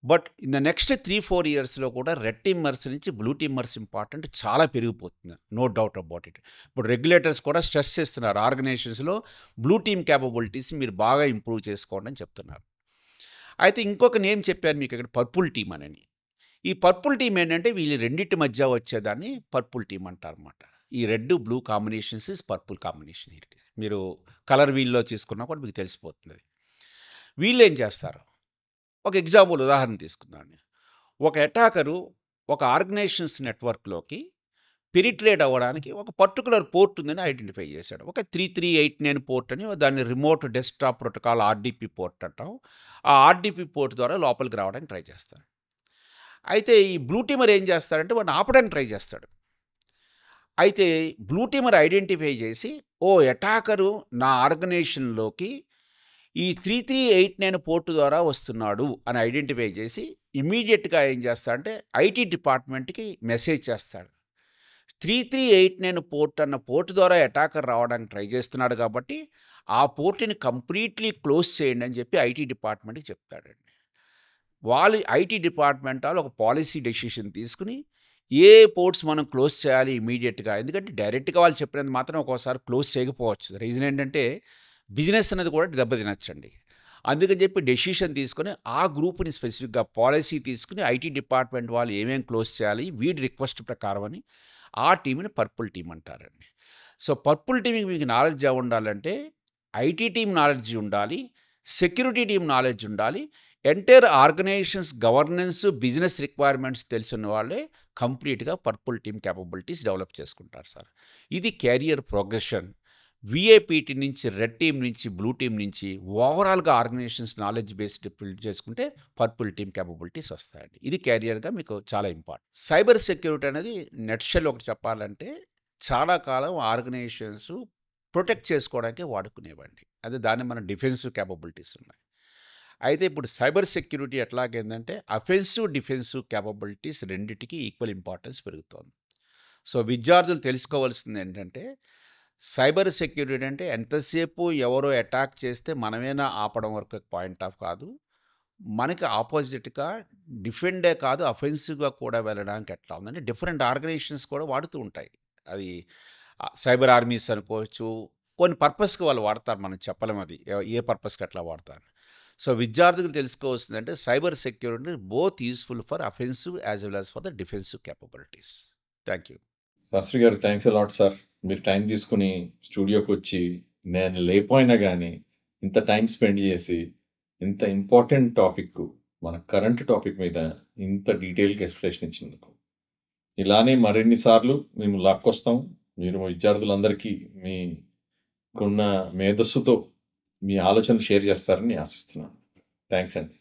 బట్ ఇన్ ద నెక్స్ట్ 3, 4 ఇయర్స్‌లో కూడా రెడ్ టీమర్స్ నుంచి బ్లూ టీమర్స్ ఇంపార్టెంట్ చాలా పెరిగిపోతుంది. No doubt about it. ఇప్పుడు రెగ్యులేటర్స్ కూడా స్ట్రెస్ చేస్తున్నారు. ఆర్గనైజేషన్స్‌లో బ్లూ టీమ్ కేపబిలిటీస్ మీరు బాగా ఇంప్రూవ్ చేసుకోండి అని చెప్తున్నారు. అయితే ఇంకొక నేమ్ చెప్పాను మీకు ఇక్కడ పర్పుల్ టీమ్ అనని. ఈ పర్పుల్ టీమ్ ఏంటంటే వీళ్ళు రెండిటి మధ్య వచ్చేదాన్ని పర్పుల్ టీమ్ అంటారన్నమాట. ఈ red, blue combinations is purple combination. మీరు కలర్ వీల్‌లో తీసుకున్నా కూడా మీకు తెలిసిపోతుంది. వీళ్ళేం చేస్తారు? ఒక ఎగ్జాంపుల్ ఉదాహరణ తీసుకుందామండి. ఒక అటాకరు ఒక ఆర్గనైజేషన్స్ నెట్వర్క్‌లోకి పెనిట్రేట్ అవ్వడానికి ఒక పర్టిక్యులర్ పోర్ట్ ఉందని ఐడెంటిఫై చేశాడు. ఒక 3389 పోర్ట్ అని దాన్ని remote desktop protocol RDP port అంటాం. ఆ ఆర్‌డీపీ పోర్ట్ ద్వారా లోపలికి రావడానికి ట్రై చేస్తాడు. అయితే ఈ బ్లూ టీమర్ ఏం చేస్తాడంటే వాడిని ఆపడానికి ట్రై చేస్తాడు. అయితే బ్లూ టీమర్ ఐడెంటిఫై చేసి, అటాకరు నా ఆర్గనైజేషన్‌లోకి ఈ 3389 పోర్ట్ ద్వారా వస్తున్నాడు అని ఐడెంటిఫై చేసి, ఇమ్మీడియేట్‌గా ఏం చేస్తాడంటే ఐటీ డిపార్ట్మెంట్‌కి మెసేజ్ చేస్తాడు. 3389 పోర్ట్ అన్న పోర్ట్ ద్వారా అటాకర్ రావడానికి ట్రై చేస్తున్నాడు కాబట్టి, ఆ పోర్ట్‌ని కంప్లీట్‌లీ క్లోజ్ చేయండి అని చెప్పి ఐటీ డిపార్ట్మెంట్‌కి చెప్తాడండి. వాళ్ళు ఐటీ డిపార్ట్మెంట్ వాళ్ళు ఒక పాలిసీ డెసిషన్ తీసుకొని, ఏ పోర్ట్స్ మనం క్లోజ్ చేయాలి ఇమ్మీడియేట్‌గా. ఎందుకంటే డైరెక్ట్‌గా వాళ్ళు చెప్పినంత మాత్రం ఒక్కోసారి క్లోజ్ చేయకపోవచ్చు. రీజన్ ఏంటంటే బిజినెస్ అనేది కూడా దెబ్బతినొచ్చండి. అందుకని చెప్పి డెసిషన్ తీసుకొని ఆ గ్రూప్‌ని స్పెసిఫిక్‌గా పాలిసీ తీసుకొని ఐటీ డిపార్ట్మెంట్ వాళ్ళు ఏమేమి క్లోజ్ చేయాలి వీడి రిక్వెస్ట్ ప్రకారం అని ఆ టీమ్‌ని పర్పుల్ టీమ్ అంటారండి. సో, పర్పుల్ టీమ్‌కి మీకు నాలెడ్జ్ ఉండాలంటే ఐటీ టీమ్ నాలెడ్జ్ ఉండాలి. సెక్యూరిటీ టీమ్ నాలెడ్జ్ ఉండాలి. Entire organizations governance, business requirements తెలిసిన వాళ్ళే కంప్లీట్‌గా పర్పుల్ టీమ్ కేపబిలిటీస్ డెవలప్ చేసుకుంటారు సార్. ఇది కెరియర్ ప్రోగ్రెషన్. వీఏపీటీ నుంచి, రెడ్ టీమ్ నుంచి, బ్లూ టీమ్ నుంచి ఓవరాల్‌గా ఆర్గనైజేషన్స్ నాలెడ్జ్ బేస్డ్ బిల్డ్ చేసుకుంటే పర్పుల్ టీమ్ కేపబిలిటీస్ వస్తాయండి. ఇది కెరియర్‌గా మీకు చాలా ఇంపార్టెంట్. సైబర్ సెక్యూరిటీ అనేది నెట్‌షెల్ ఒకటి చెప్పాలంటే చాలా కాలం ఆర్గనైజేషన్స్ ప్రొటెక్ట్ చేసుకోవడానికే వాడుకునేవండి. అదే దాన్ని మన డిఫెన్సివ్ కేపబిలిటీస్ ఉన్నాయి. అయితే ఇప్పుడు సైబర్ సెక్యూరిటీ ఎట్లాగైందంటే అఫెన్సివ్, డిఫెన్సివ్ కేపబిలిటీస్ రెండిటికి ఈక్వల్ ఇంపార్టెన్స్ పెరుగుతోంది. సో, విద్యార్థులు తెలుసుకోవాల్సింది ఏంటంటే సైబర్ సెక్యూరిటీ అంటే ఎంతసేపు ఎవరో అటాక్ చేస్తే మనమేనా ఆపడం వరకు పాయింట్ ఆఫ్ కాదు. మనకి ఆపోజిట్‌గా డిఫెండే కాదు అఫెన్సివ్‌గా కూడా వెళ్ళడానికి ఎట్లా ఉందంటే డిఫరెంట్ ఆర్గనైజేషన్స్ కూడా వాడుతూ ఉంటాయి. అది సైబర్ ఆర్మీస్ అనుకోవచ్చు. కొన్ని పర్పస్‌కి వాళ్ళు వాడతారు. మనం చెప్పలేం అది. ఏ పర్పస్‌కి ఎట్లా వాడతారు. సో, విద్యార్థులు తెలుసుకోవాల్సిందంటే cyber security both useful for offensive as well as for the defensive capabilities. Thank you. Shastri గారు థ్యాంక్స్ ఎ లాట్ సార్. మీరు టైం తీసుకొని స్టూడియోకొచ్చి నేను లేపోయినా గానీ ఇంత టైం స్పెండ్ చేసి ఇంత ఇంపార్టెంట్ టాపిక్ మన కరెంట్ టాపిక్ మీద ఇంత డీటెయిల్‌గా ఎక్స్‌ప్లనేషన్ ఇచ్చినందుకు. ఇలానే మరిన్ని సార్లు మేము లాక్కొస్తాం. మీరు విద్యార్థులందరికీ మీకున్న మేధస్సుతో మీ ఆలోచనలు షేర్ చేస్తారని ఆశిస్తున్నాను. థాంక్స్ అండి.